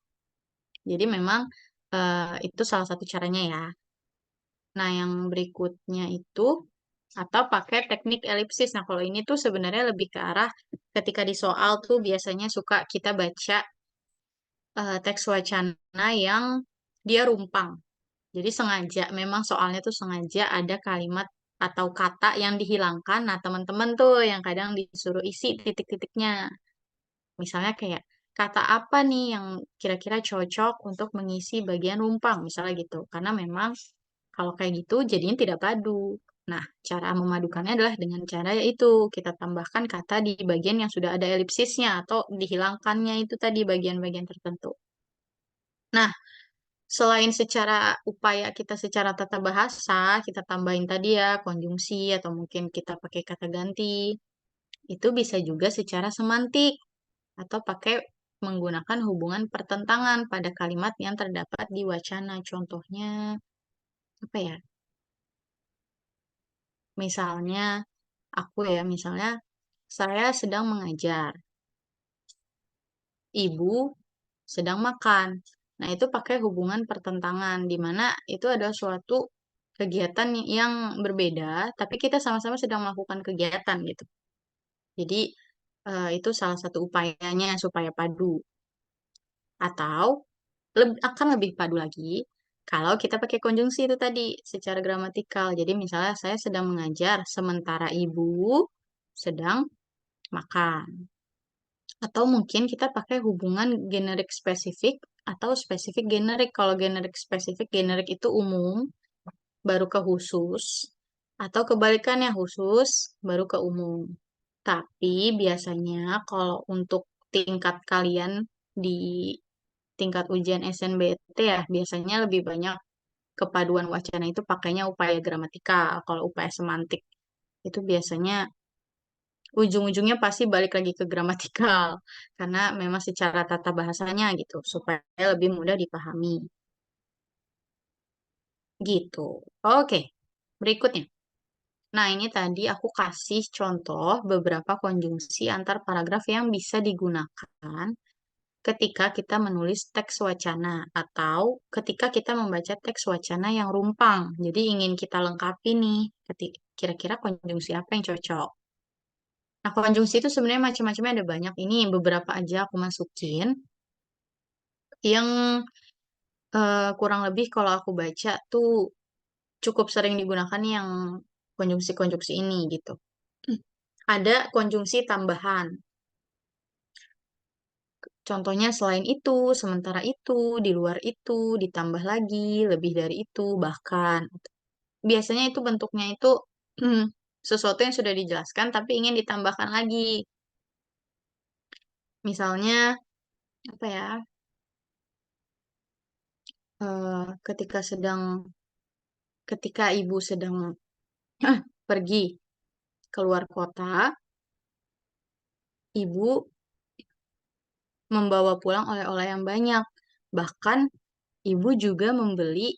Jadi memang itu salah satu caranya ya. Nah, yang berikutnya itu atau pakai teknik elipsis. Nah, kalau ini tuh sebenarnya lebih ke arah ketika di soal tuh biasanya suka kita baca teks wacana yang dia rumpang. Jadi sengaja, memang soalnya tuh sengaja ada kalimat atau kata yang dihilangkan. Nah, teman-teman tuh yang kadang disuruh isi titik-titiknya. Misalnya kayak kata apa nih yang kira-kira cocok untuk mengisi bagian rumpang, misalnya gitu. Karena memang kalau kayak gitu jadinya tidak padu. Nah, cara memadukannya adalah dengan cara yaitu kita tambahkan kata di bagian yang sudah ada elipsisnya atau dihilangkannya itu tadi bagian-bagian tertentu. Nah, selain secara upaya kita secara tata bahasa, kita tambahin tadi ya konjungsi atau mungkin kita pakai kata ganti. Itu bisa juga secara semantik atau pakai menggunakan hubungan pertentangan pada kalimat yang terdapat di wacana. Contohnya apa ya? Misalnya aku ya, misalnya saya sedang mengajar, ibu sedang makan. Nah, itu pakai hubungan pertentangan di mana itu adalah suatu kegiatan yang berbeda, tapi kita sama-sama sedang melakukan kegiatan gitu. Jadi itu salah satu upayanya supaya padu. Atau akan lebih padu lagi kalau kita pakai konjungsi itu tadi secara gramatikal. Jadi misalnya saya sedang mengajar sementara ibu sedang makan. Atau mungkin kita pakai hubungan generik spesifik atau spesifik generik. Kalau generik spesifik, generik itu umum, baru ke khusus. Atau kebalikannya khusus, baru ke umum. Tapi biasanya kalau untuk tingkat kalian di tingkat ujian SNBT ya, biasanya lebih banyak kepaduan wacana itu pakainya upaya gramatikal. Kalau upaya semantik itu biasanya ujung-ujungnya pasti balik lagi ke gramatikal. Karena memang secara tata bahasanya gitu, supaya lebih mudah dipahami. Gitu. Oke, berikutnya. Nah, ini tadi aku kasih contoh beberapa konjungsi antar paragraf yang bisa digunakan ketika kita menulis teks wacana atau ketika kita membaca teks wacana yang rumpang. Jadi ingin kita lengkapi nih, kira-kira konjungsi apa yang cocok. Nah, konjungsi itu sebenarnya macam-macamnya ada banyak. Ini beberapa aja aku masukin. Yang kurang lebih kalau aku baca tuh cukup sering digunakan yang konjungsi-konjungsi ini gitu. Ada konjungsi tambahan. Contohnya selain itu, sementara itu, di luar itu, ditambah lagi, lebih dari itu, bahkan. Biasanya itu bentuknya itu sesuatu yang sudah dijelaskan tapi ingin ditambahkan lagi. Misalnya, apa ya, ketika ibu sedang pergi keluar kota, ibu membawa pulang oleh-oleh yang banyak. Bahkan ibu juga membeli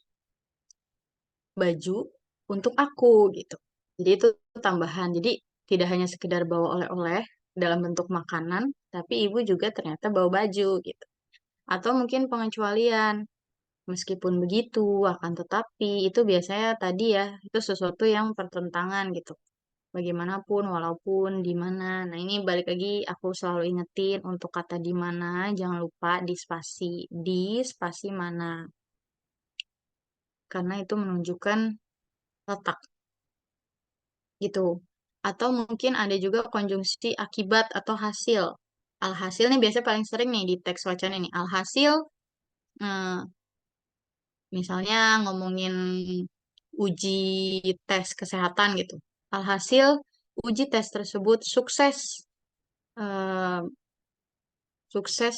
baju untuk aku gitu. Jadi itu tambahan. Jadi tidak hanya sekedar bawa oleh-oleh dalam bentuk makanan, tapi ibu juga ternyata bawa baju gitu. Atau mungkin pengecualian. Meskipun begitu, akan tetapi itu biasanya tadi ya, itu sesuatu yang pertentangan gitu. Bagaimanapun, walaupun, di mana. Nah, ini balik lagi aku selalu ingetin untuk kata di mana, jangan lupa di spasi. Di spasi mana. Karena itu menunjukkan letak gitu. Atau mungkin ada juga konjungsi akibat atau hasil. Alhasil nih biasanya paling sering nih di teks wacana nih. Alhasil, eh, misalnya ngomongin uji tes kesehatan gitu. Alhasil, uji tes tersebut sukses. eh, sukses,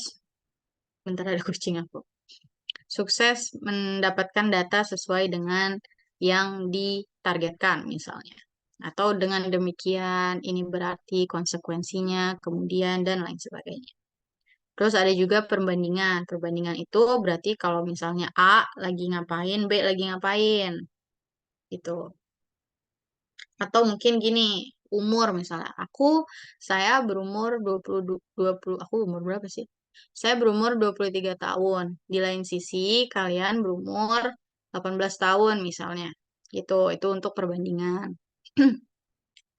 bentar ada kucing aku. Sukses mendapatkan data sesuai dengan yang ditargetkan misalnya. Atau dengan demikian ini berarti konsekuensinya, kemudian dan lain sebagainya. Terus ada juga perbandingan. Perbandingan itu berarti kalau misalnya A lagi ngapain, B lagi ngapain. Gitu. Atau mungkin gini, umur misalnya. Saya berumur 20 aku umur berapa sih? Saya berumur 23 tahun. Di lain sisi, kalian berumur 18 tahun misalnya. Gitu, itu untuk perbandingan.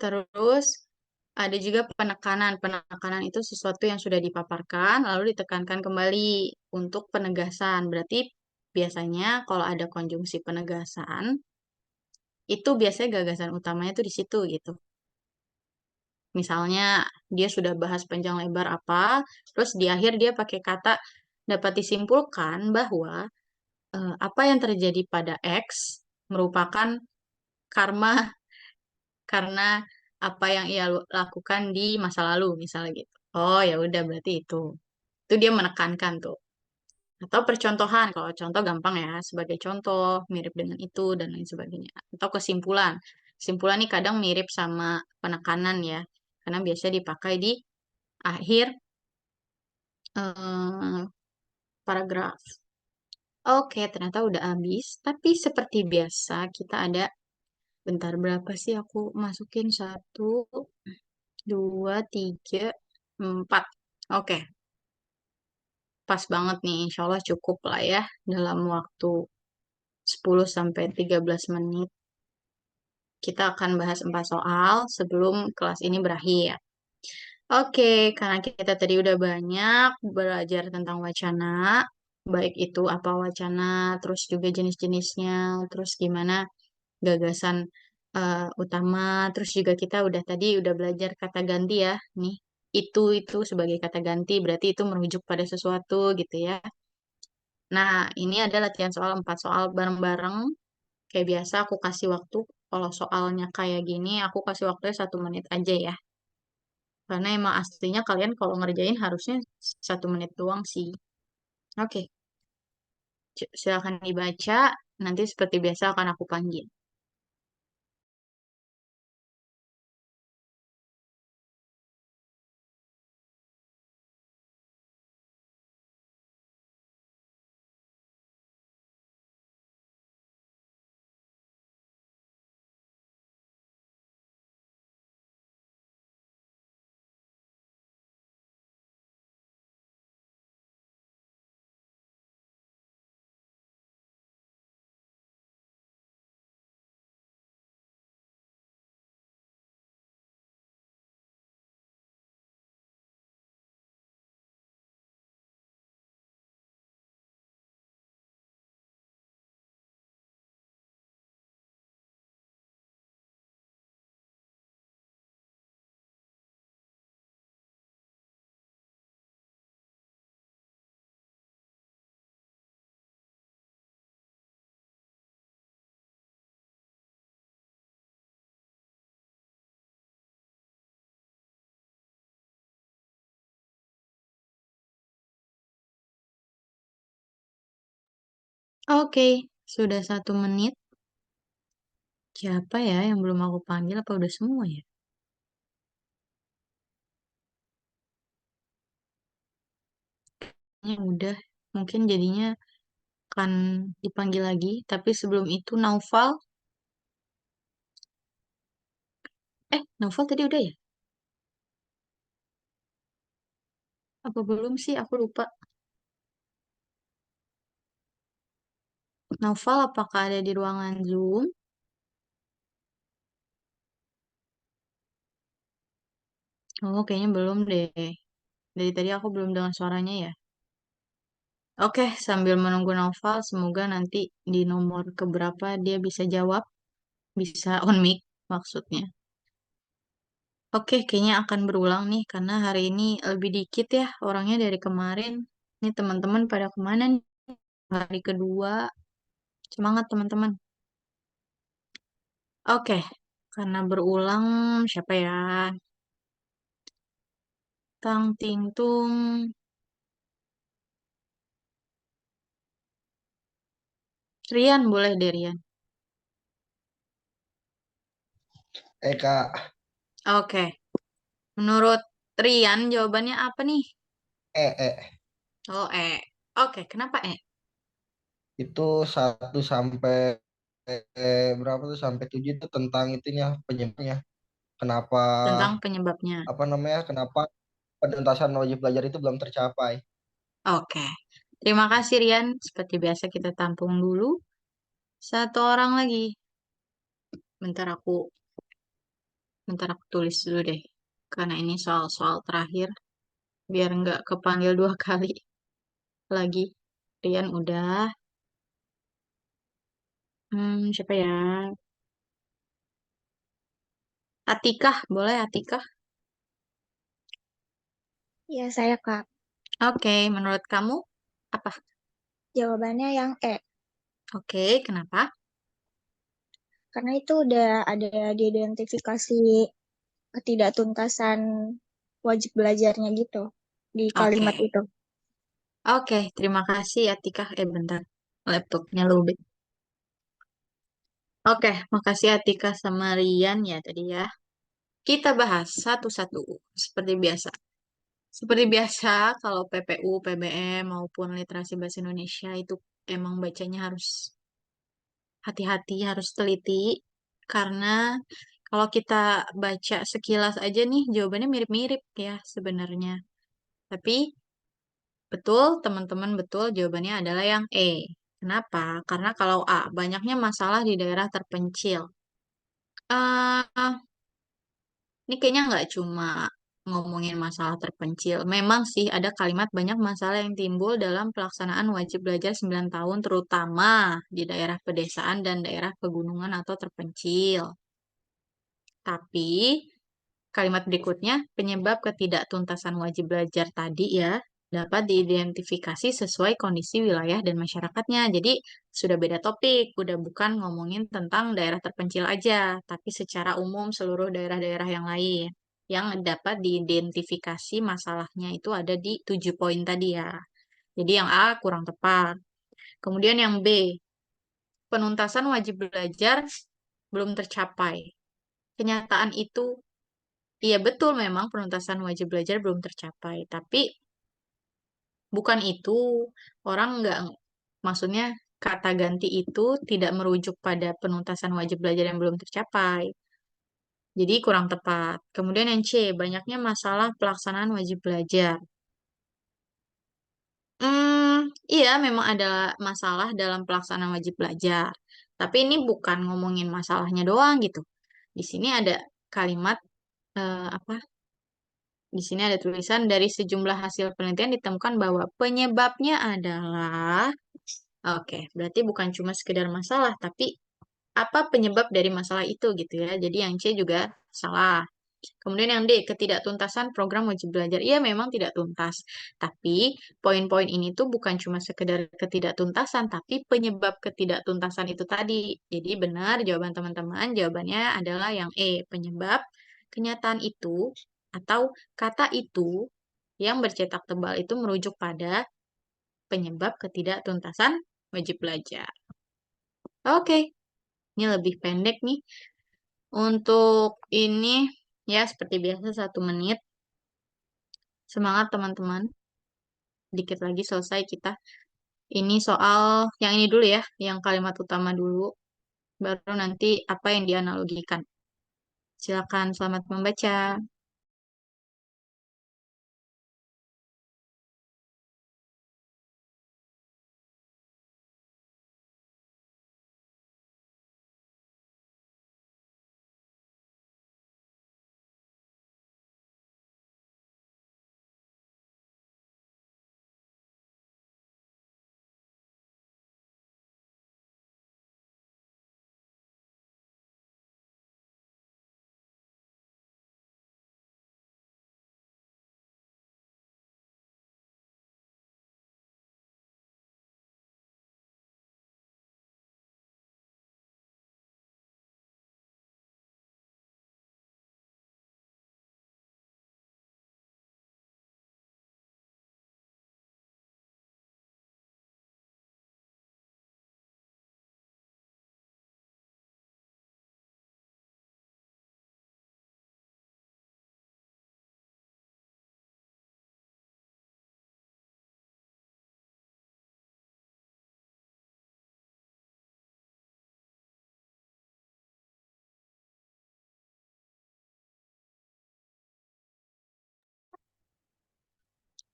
Terus, ada juga penekanan. Penekanan itu sesuatu yang sudah dipaparkan, lalu ditekankan kembali untuk penegasan. Berarti biasanya kalau ada konjungsi penegasan, itu biasanya gagasan utamanya tuh di situ gitu. Misalnya dia sudah bahas panjang lebar apa, terus di akhir dia pakai kata dapat disimpulkan bahwa apa yang terjadi pada X merupakan karma karena apa yang ia lakukan di masa lalu misalnya gitu. Oh ya udah berarti itu. Itu dia menekankan tuh. Atau percontohan, kalau contoh gampang ya, sebagai contoh mirip dengan itu dan lain sebagainya. Atau kesimpulan. Kesimpulan ini kadang mirip sama penekanan ya, karena biasa dipakai di akhir eh, paragraf. Oke, ternyata udah habis. Tapi seperti biasa kita ada, bentar berapa sih aku masukin? Satu, dua, tiga, empat. Oke, pas banget nih. Insya Allah cukup lah ya dalam waktu 10 sampai 13 menit. Kita akan bahas 4 soal sebelum kelas ini berakhir. Oke, karena kita tadi udah banyak belajar tentang wacana, baik itu apa wacana, terus juga jenis-jenisnya, terus gimana gagasan utama, terus juga kita udah belajar kata ganti ya, nih itu sebagai kata ganti berarti itu merujuk pada sesuatu gitu ya. Nah, ini ada latihan soal 4 soal bareng-bareng. Kayak biasa aku kasih waktu, kalau soalnya kayak gini, aku kasih waktunya 1 menit aja ya. Karena emang aslinya kalian kalau ngerjain harusnya 1 menit doang sih. Oke, silakan dibaca. Nanti seperti biasa akan aku panggil. Oke, sudah 1 menit. Siapa ya yang belum aku panggil? Apa udah semua ya? Ini udah. Mungkin jadinya akan dipanggil lagi. Tapi sebelum itu Naufal. Naufal tadi udah ya? Apa belum sih? Aku lupa. Naufal, apakah ada di ruangan Zoom? Oh, kayaknya belum deh. Dari tadi aku belum dengar suaranya ya. Oke, sambil menunggu Naufal, semoga nanti di nomor keberapa dia bisa jawab, bisa on mic maksudnya. Oke, kayaknya akan berulang nih, karena hari ini lebih dikit ya orangnya dari kemarin. Ini teman-teman pada kemana nih? Hari kedua, semangat teman-teman. Oke, karena berulang, siapa ya? Tang Ting Tung. Rian, boleh deh Rian. Kak, Oke, menurut Rian jawabannya apa nih? eh. Oh, Oke, kenapa Itu 1 sampai berapa tuh sampai 7 itu tentang itunya penyebabnya. Kenapa Tentang penyebabnya. apa namanya? Kenapa penuntasan wajib belajar itu belum tercapai? Oke, terima kasih Rian. Seperti biasa kita tampung dulu. 1 orang lagi. Bentar aku tulis dulu deh. Karena ini soal-soal terakhir. Biar nggak kepanggil 2 kali lagi. Rian udah. Siapa ya? Atikah, boleh Atikah? Ya, saya Kak. Oke, menurut kamu apa? Jawabannya yang Oke, kenapa? karena itu udah ada diidentifikasi ketidaktuntasan wajib belajarnya gitu di Oke, kalimat itu. oke, terima kasih Atikah. Bentar, laptopnya lobet. Oke, makasih Atika sama Rian ya tadi ya. Kita bahas satu-satu seperti biasa. Seperti biasa, kalau PPU, PBM maupun literasi bahasa Indonesia itu emang bacanya harus hati-hati, harus teliti. Karena kalau kita baca sekilas aja nih, jawabannya mirip-mirip ya sebenarnya. Tapi betul, teman-teman betul, jawabannya adalah yang Kenapa? Karena kalau A, banyaknya masalah di daerah terpencil. eh Ini kayaknya nggak cuma ngomongin masalah terpencil. Memang sih ada kalimat banyak masalah yang timbul dalam pelaksanaan wajib belajar 9 tahun, terutama di daerah pedesaan dan daerah pegunungan atau terpencil. Tapi kalimat berikutnya, penyebab ketidaktuntasan wajib belajar tadi ya, dapat diidentifikasi sesuai kondisi wilayah dan masyarakatnya. Jadi sudah beda topik, udah bukan ngomongin tentang daerah terpencil aja, tapi secara umum seluruh daerah-daerah yang lain. Yang dapat diidentifikasi masalahnya itu ada di 7 poin tadi ya. Jadi yang A kurang tepat. Kemudian yang B, penuntasan wajib belajar belum tercapai. Kenyataan itu, iya betul memang penuntasan wajib belajar belum tercapai, tapi bukan itu orang nggak, maksudnya kata ganti itu tidak merujuk pada penuntasan wajib belajar yang belum tercapai. Jadi kurang tepat. Kemudian yang C, banyaknya masalah pelaksanaan wajib belajar. Iya memang ada masalah dalam pelaksanaan wajib belajar. Tapi ini bukan ngomongin masalahnya doang gitu. Di sini ada kalimat apa? Di sini ada tulisan dari sejumlah hasil penelitian ditemukan bahwa penyebabnya adalah, oke, berarti bukan cuma sekedar masalah, tapi apa penyebab dari masalah itu gitu ya. Jadi yang C juga salah. Kemudian yang D, ketidaktuntasan program wajib belajar. Iya memang tidak tuntas. Tapi poin-poin ini tuh bukan cuma sekedar ketidaktuntasan, tapi penyebab ketidaktuntasan itu tadi. Jadi benar jawaban teman-teman, jawabannya adalah yang penyebab kenyataan itu atau kata itu yang bercetak tebal itu merujuk pada penyebab ketidaktuntasan wajib belajar. Oke, ini lebih pendek nih. Untuk ini ya seperti biasa 1 menit. Semangat teman-teman. Dikit lagi selesai kita. Ini soal yang ini dulu ya, yang kalimat utama dulu. Baru nanti apa yang dianalogikan. Silakan, selamat membaca.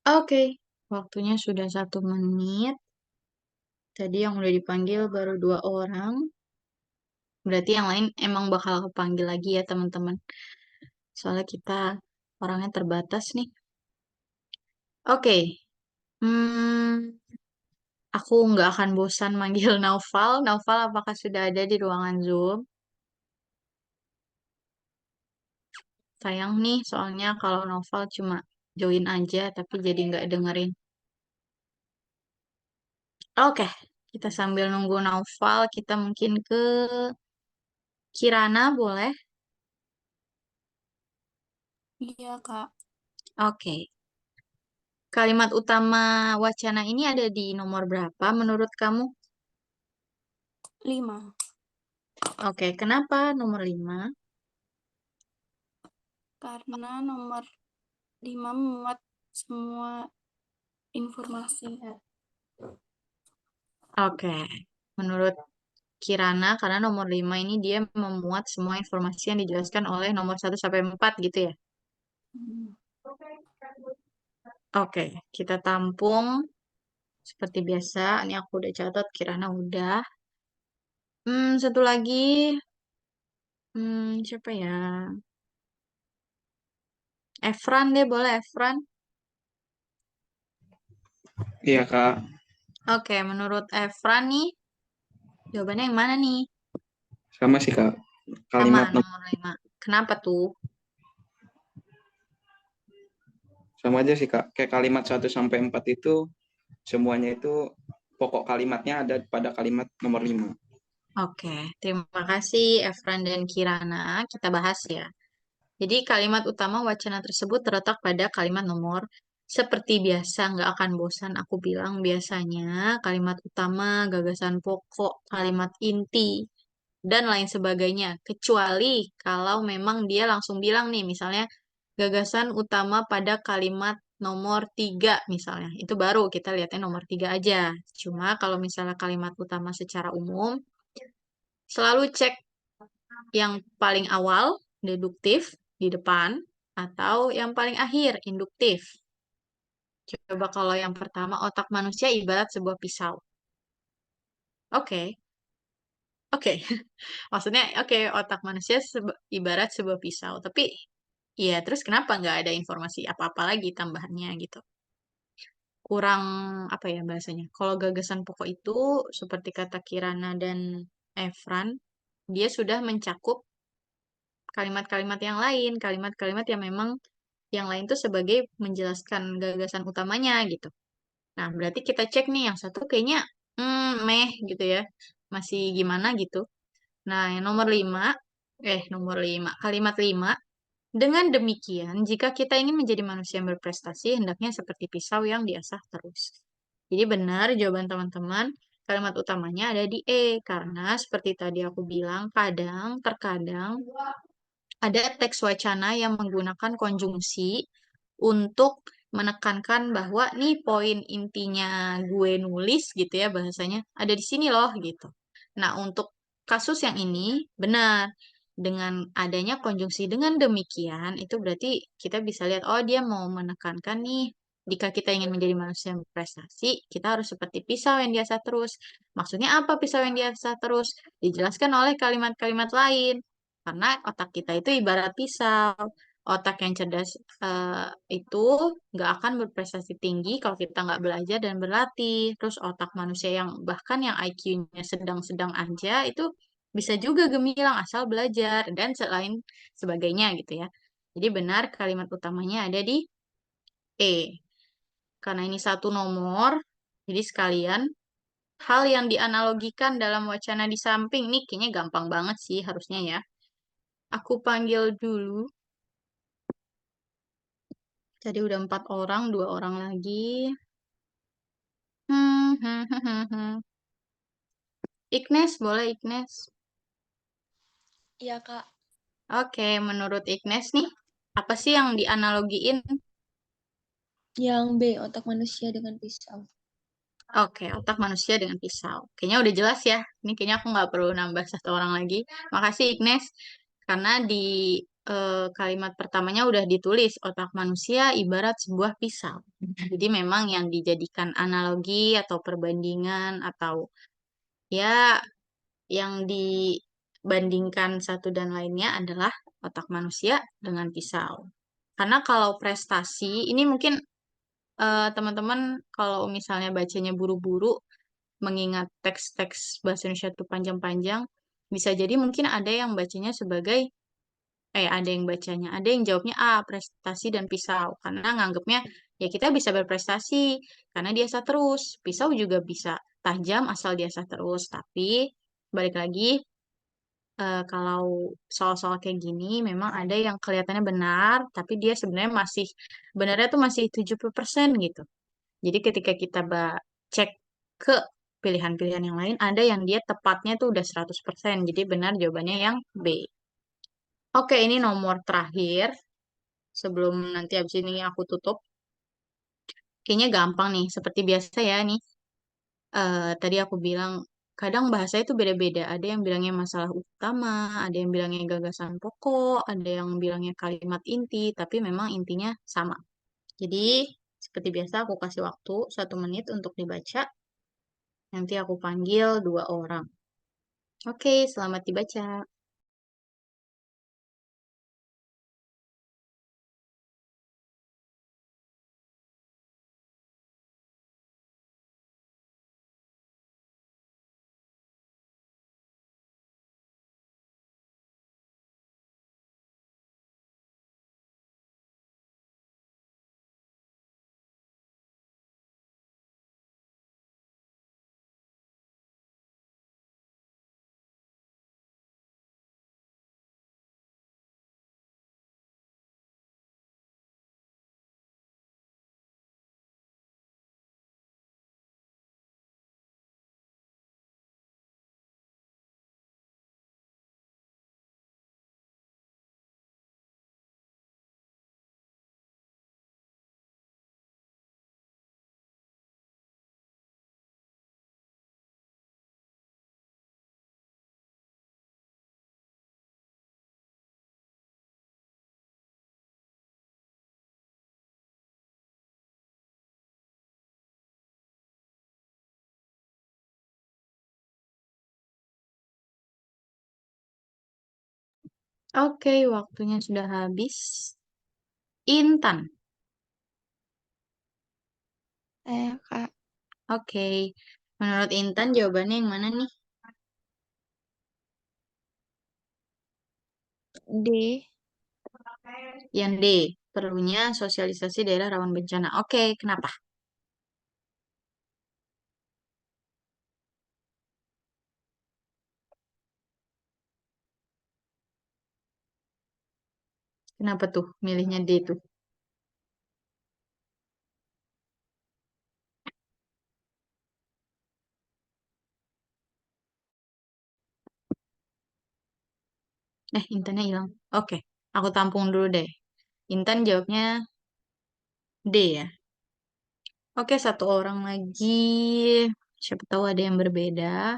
Oke, waktunya sudah 1 menit. Tadi yang udah dipanggil baru 2 orang. Berarti yang lain emang bakal kepanggil lagi ya teman-teman. Soalnya kita orangnya terbatas nih. Oke, hmm, aku nggak akan bosan manggil Naufal. Naufal, apakah sudah ada di ruangan Zoom? Sayang nih, soalnya kalau Naufal cuma join aja, tapi jadi nggak dengerin. Oke, kita sambil nunggu Naufal, kita mungkin ke Kirana, boleh? Iya, Kak. Oke. Kalimat utama wacana ini ada di nomor berapa menurut kamu? 5. Oke, kenapa nomor 5? Karena nomor 5 memuat semua informasi. Oke, menurut Kirana, karena nomor 5 ini dia memuat semua informasi yang dijelaskan oleh nomor 1 sampai 4 gitu ya? Hmm. Oke, kita tampung seperti biasa. Ini aku udah catat, Kirana udah. Satu lagi, siapa ya? Efran deh, boleh Efran? Iya, Kak. Oke, menurut Efran nih, jawabannya yang mana nih? Sama sih, Kak. Sama, Kalimat nomor 5. Kenapa tuh? sama aja sih, Kak. Kayak kalimat 1 sampai 4 itu semuanya itu pokok kalimatnya ada pada kalimat nomor 5. Oke, terima kasih Efran dan Kirana. Kita bahas ya. Jadi kalimat utama wacana tersebut terletak pada kalimat nomor seperti biasa, nggak akan bosan aku bilang biasanya kalimat utama, gagasan pokok, kalimat inti, dan lain sebagainya. Kecuali kalau memang dia langsung bilang nih, misalnya gagasan utama pada kalimat nomor 3 misalnya. Itu baru kita lihatnya nomor 3 aja. Cuma kalau misalnya kalimat utama secara umum, selalu cek yang paling awal, deduktif, di depan, atau yang paling akhir, induktif. Coba kalau yang pertama, otak manusia ibarat sebuah pisau. Oke, oke. Maksudnya, oke, otak manusia ibarat sebuah pisau. Tapi, ya terus kenapa nggak ada informasi apa-apa lagi tambahannya gitu? Kurang, apa ya bahasanya? Kalau gagasan pokok itu, seperti kata Kirana dan Efran, dia sudah mencakup kalimat-kalimat yang lain, kalimat-kalimat yang memang yang lain tuh sebagai menjelaskan gagasan utamanya gitu. Nah, berarti kita cek nih yang satu kayaknya meh gitu ya. Masih gimana gitu. Nah, yang nomor 5, kalimat 5. Dengan demikian, jika kita ingin menjadi manusia yang berprestasi, hendaknya seperti pisau yang diasah terus. Jadi benar jawaban teman-teman, kalimat utamanya ada di E. Karena seperti tadi aku bilang, terkadang ada teks wacana yang menggunakan konjungsi untuk menekankan bahwa nih poin intinya gue nulis gitu ya bahasanya ada di sini loh gitu. Nah, untuk kasus yang ini benar dengan adanya konjungsi dengan demikian itu berarti kita bisa lihat oh dia mau menekankan nih jika kita ingin menjadi manusia yang berprestasi, kita harus seperti pisau yang diasah terus. Maksudnya apa pisau yang diasah terus? Dijelaskan oleh kalimat-kalimat lain. Karena otak kita itu ibarat pisau. Otak yang cerdas itu nggak akan berprestasi tinggi kalau kita nggak belajar dan berlatih. Terus otak manusia yang bahkan yang IQ-nya sedang-sedang aja itu bisa juga gemilang asal belajar dan selain sebagainya gitu ya. Jadi benar kalimat utamanya ada di E. Karena ini satu nomor, jadi sekalian hal yang dianalogikan dalam wacana di samping nih kayaknya gampang banget sih harusnya ya. Aku panggil dulu. Tadi udah 4 orang, 2 orang lagi. Hmm, hmm, hmm, hmm, hmm. Ignes, boleh Ignes? Iya, Kak. Oke, menurut Ignes nih, apa sih yang dianalogiin? Yang B, otak manusia dengan pisau. Oke, otak manusia dengan pisau. Kayaknya udah jelas ya. Ini kayaknya aku nggak perlu nambah 1 orang lagi. Makasih Ignes. Karena di kalimat pertamanya udah ditulis otak manusia ibarat sebuah pisau. Jadi memang yang dijadikan analogi atau perbandingan atau ya yang dibandingkan satu dan lainnya adalah otak manusia dengan pisau. Karena kalau prestasi, ini mungkin teman-teman kalau misalnya bacanya buru-buru, mengingat teks-teks bahasa Indonesia itu panjang-panjang, bisa jadi mungkin ada yang bacanya sebagai, ada yang bacanya, ada yang jawabnya A, prestasi dan pisau. Karena nganggapnya, ya kita bisa berprestasi, karena diasah terus. Pisau juga bisa tajam asal diasah terus. Tapi, balik lagi, kalau soal-soal kayak gini memang ada yang kelihatannya benar, tapi dia sebenarnya masih benarnya tuh masih 70% gitu. Jadi ketika kita cek ke pilihan-pilihan yang lain, ada yang dia tepatnya tuh udah 100%. Jadi benar jawabannya yang B. Oke, ini nomor terakhir. Sebelum nanti habis ini aku tutup. Kayaknya gampang nih, seperti biasa ya nih. Tadi aku bilang kadang bahasa itu beda-beda. Ada yang bilangnya masalah utama, ada yang bilangnya gagasan pokok, ada yang bilangnya kalimat inti, tapi memang intinya sama. Jadi seperti biasa aku kasih waktu 1 menit untuk dibaca. Nanti aku panggil 2 orang. Oke, selamat dibaca. Oke, waktunya sudah habis. Intan. Kak. Oke. Menurut Intan jawabannya yang mana nih? D. Yang D. Perlunya sosialisasi daerah rawan bencana. Oke, kenapa? Kenapa tuh milihnya D tuh? Intannya hilang. Oke, aku tampung dulu deh. Intan jawabnya D ya. Oke, satu orang lagi. Siapa tahu ada yang berbeda.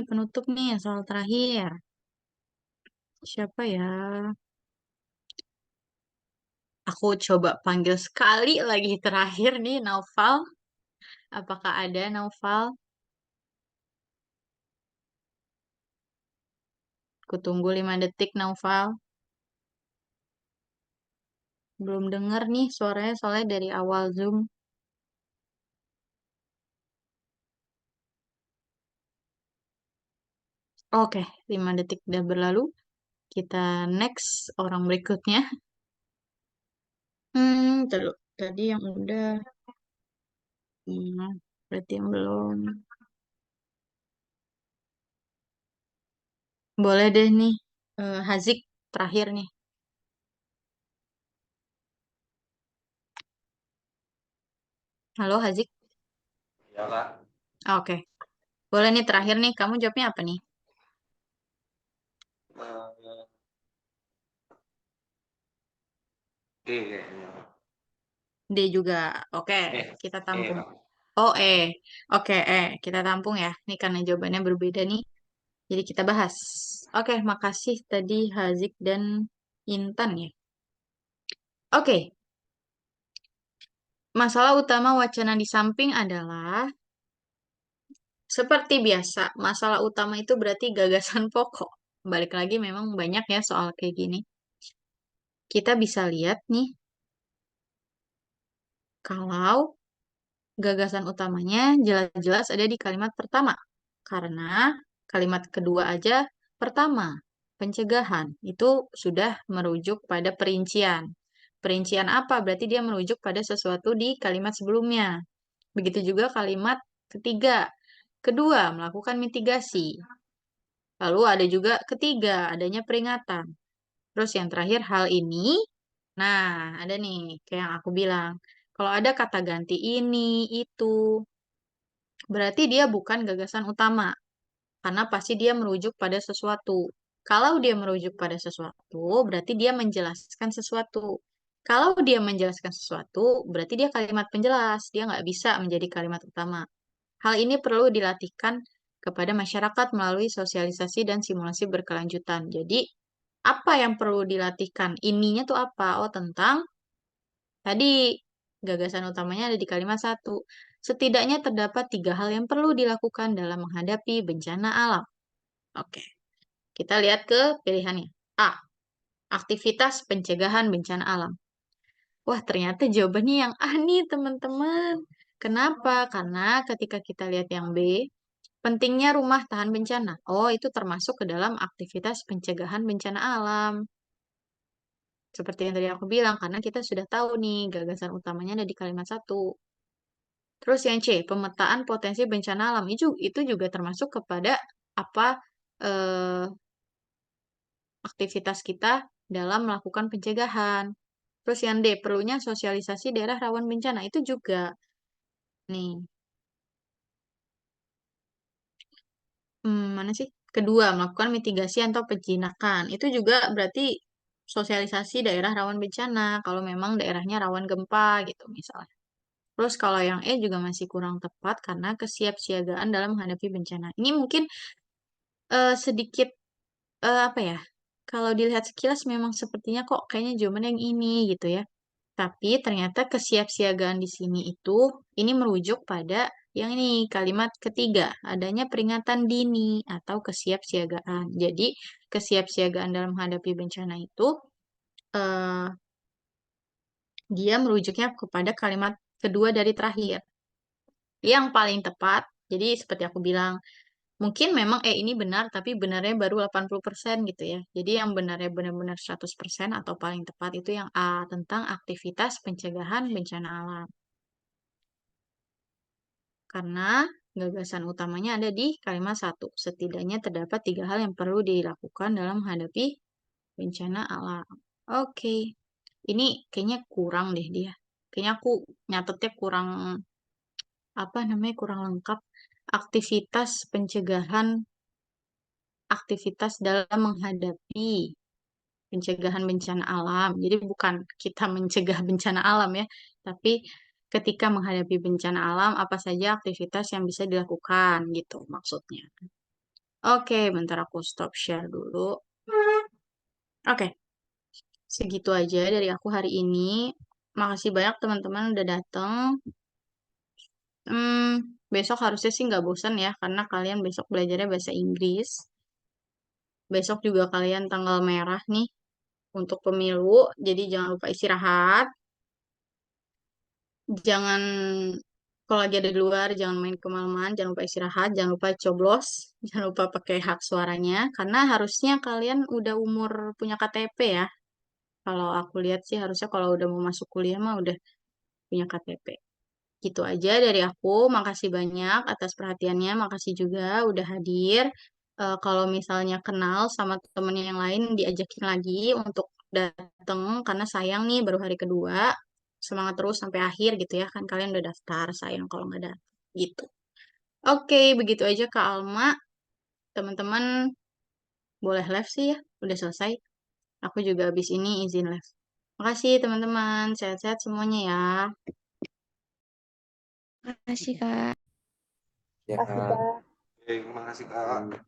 Penutup nih, soal terakhir. Siapa ya? Aku coba panggil sekali lagi terakhir nih, Naufal. Apakah ada Naufal? Aku tunggu 5 detik, Naufal. Belum dengar nih suaranya soalnya dari awal Zoom. Oke, 5 detik udah berlalu. Kita next orang berikutnya. Tadi yang udah. Berarti yang belum. Boleh deh nih. Hazik terakhir nih. Halo Hazik. Ya, Kak. Oke. Boleh nih terakhir nih. Kamu jawabnya apa nih? D kayaknya. D juga. Oke, kita tampung. Kak. Oh, Oke, kita tampung ya. Ini karena jawabannya berbeda nih. Jadi kita bahas. Oke, makasih tadi Hazik dan Intan ya. Oke, masalah utama wacana di samping adalah seperti biasa, masalah utama itu berarti gagasan pokok. Balik lagi memang banyak ya soal kayak gini. Kita bisa lihat nih, kalau gagasan utamanya jelas-jelas ada di kalimat pertama. Karena kalimat kedua aja pertama, pencegahan. Itu sudah merujuk pada perincian. Perincian apa? Berarti dia merujuk pada sesuatu di kalimat sebelumnya. Begitu juga kalimat ketiga. Kedua, melakukan mitigasi. Lalu ada juga ketiga, adanya peringatan. Terus yang terakhir, hal ini. Nah, ada nih, kayak yang aku bilang. Kalau ada kata ganti ini, itu, berarti dia bukan gagasan utama. Karena pasti dia merujuk pada sesuatu. Kalau dia merujuk pada sesuatu, berarti dia menjelaskan sesuatu. Kalau dia menjelaskan sesuatu, berarti dia kalimat penjelas. Dia nggak bisa menjadi kalimat utama. Hal ini perlu dilatihkan kepada masyarakat melalui sosialisasi dan simulasi berkelanjutan. Jadi, apa yang perlu dilatihkan? Ininya tuh apa? Oh, tentang tadi gagasan utamanya ada di kalimat satu. Setidaknya terdapat 3 hal yang perlu dilakukan dalam menghadapi bencana alam. Oke, kita lihat ke pilihannya. A. Aktivitas pencegahan bencana alam. Wah, ternyata jawabannya yang A nih, teman-teman. Kenapa? Karena ketika kita lihat yang B, pentingnya rumah tahan bencana. Oh, itu termasuk ke dalam aktivitas pencegahan bencana alam. Seperti yang tadi aku bilang, karena kita sudah tahu nih, gagasan utamanya ada di kalimat satu. Terus yang C, pemetaan potensi bencana alam. Itu juga termasuk kepada apa eh, aktivitas kita dalam melakukan pencegahan. Terus yang D, perlunya sosialisasi daerah rawan bencana. Itu juga. Nih, mana sih? Kedua, melakukan mitigasi atau penjinakan. Itu juga berarti sosialisasi daerah rawan bencana. Kalau memang daerahnya rawan gempa gitu misalnya. Terus kalau yang E juga masih kurang tepat karena kesiapsiagaan dalam menghadapi bencana. Ini mungkin sedikit apa ya? Kalau dilihat sekilas memang sepertinya kok kayaknya jawaban yang ini gitu ya. Tapi ternyata kesiapsiagaan di sini itu ini merujuk pada yang ini kalimat ketiga, adanya peringatan dini atau kesiapsiagaan. Jadi kesiapsiagaan dalam menghadapi bencana itu eh, dia merujuknya kepada kalimat kedua dari terakhir. Yang paling tepat, jadi seperti aku bilang, mungkin memang ini benar, tapi benarnya baru 80% gitu ya. Jadi yang benarnya benar-benar 100% atau paling tepat itu yang A, tentang aktivitas pencegahan bencana alam. Karena gagasan utamanya ada di kalimat satu. Setidaknya terdapat 3 hal yang perlu dilakukan dalam menghadapi bencana alam. Oke, ini kayaknya kurang deh dia. Kayaknya aku nyatetnya kurang, apa namanya, kurang lengkap. aktivitas pencegahan, aktivitas dalam menghadapi pencegahan bencana alam. Jadi bukan kita mencegah bencana alam ya, tapi ketika menghadapi bencana alam, apa saja aktivitas yang bisa dilakukan gitu maksudnya. Oke, bentar aku stop share dulu. Oke, segitu aja dari aku hari ini. Makasih banyak teman-teman udah datang. Besok harusnya sih nggak bosan ya, karena kalian besok belajarnya bahasa Inggris. Besok juga kalian tanggal merah nih untuk pemilu, jadi jangan lupa istirahat. Jangan, kalau lagi ada di luar, jangan main kemalaman, jangan lupa istirahat, jangan lupa coblos, jangan lupa pakai hak suaranya, karena harusnya kalian udah umur punya KTP ya. Kalau aku lihat sih harusnya kalau udah mau masuk kuliah mah udah punya KTP. Gitu aja dari aku. Makasih banyak atas perhatiannya. Makasih juga udah hadir. Kalau misalnya kenal sama temen yang lain, diajakin lagi untuk datang. Karena sayang nih baru hari kedua. Semangat terus sampai akhir gitu ya. Kan kalian udah daftar. Sayang kalau nggak datang. Gitu. Oke, begitu aja Kak Alma. Teman-teman boleh live sih ya. Udah selesai. Aku juga habis ini izin live. Makasih teman-teman. Sehat-sehat semuanya ya. Makasih, Kak. Ya, Kasih Kak. Oke, makasih Kak.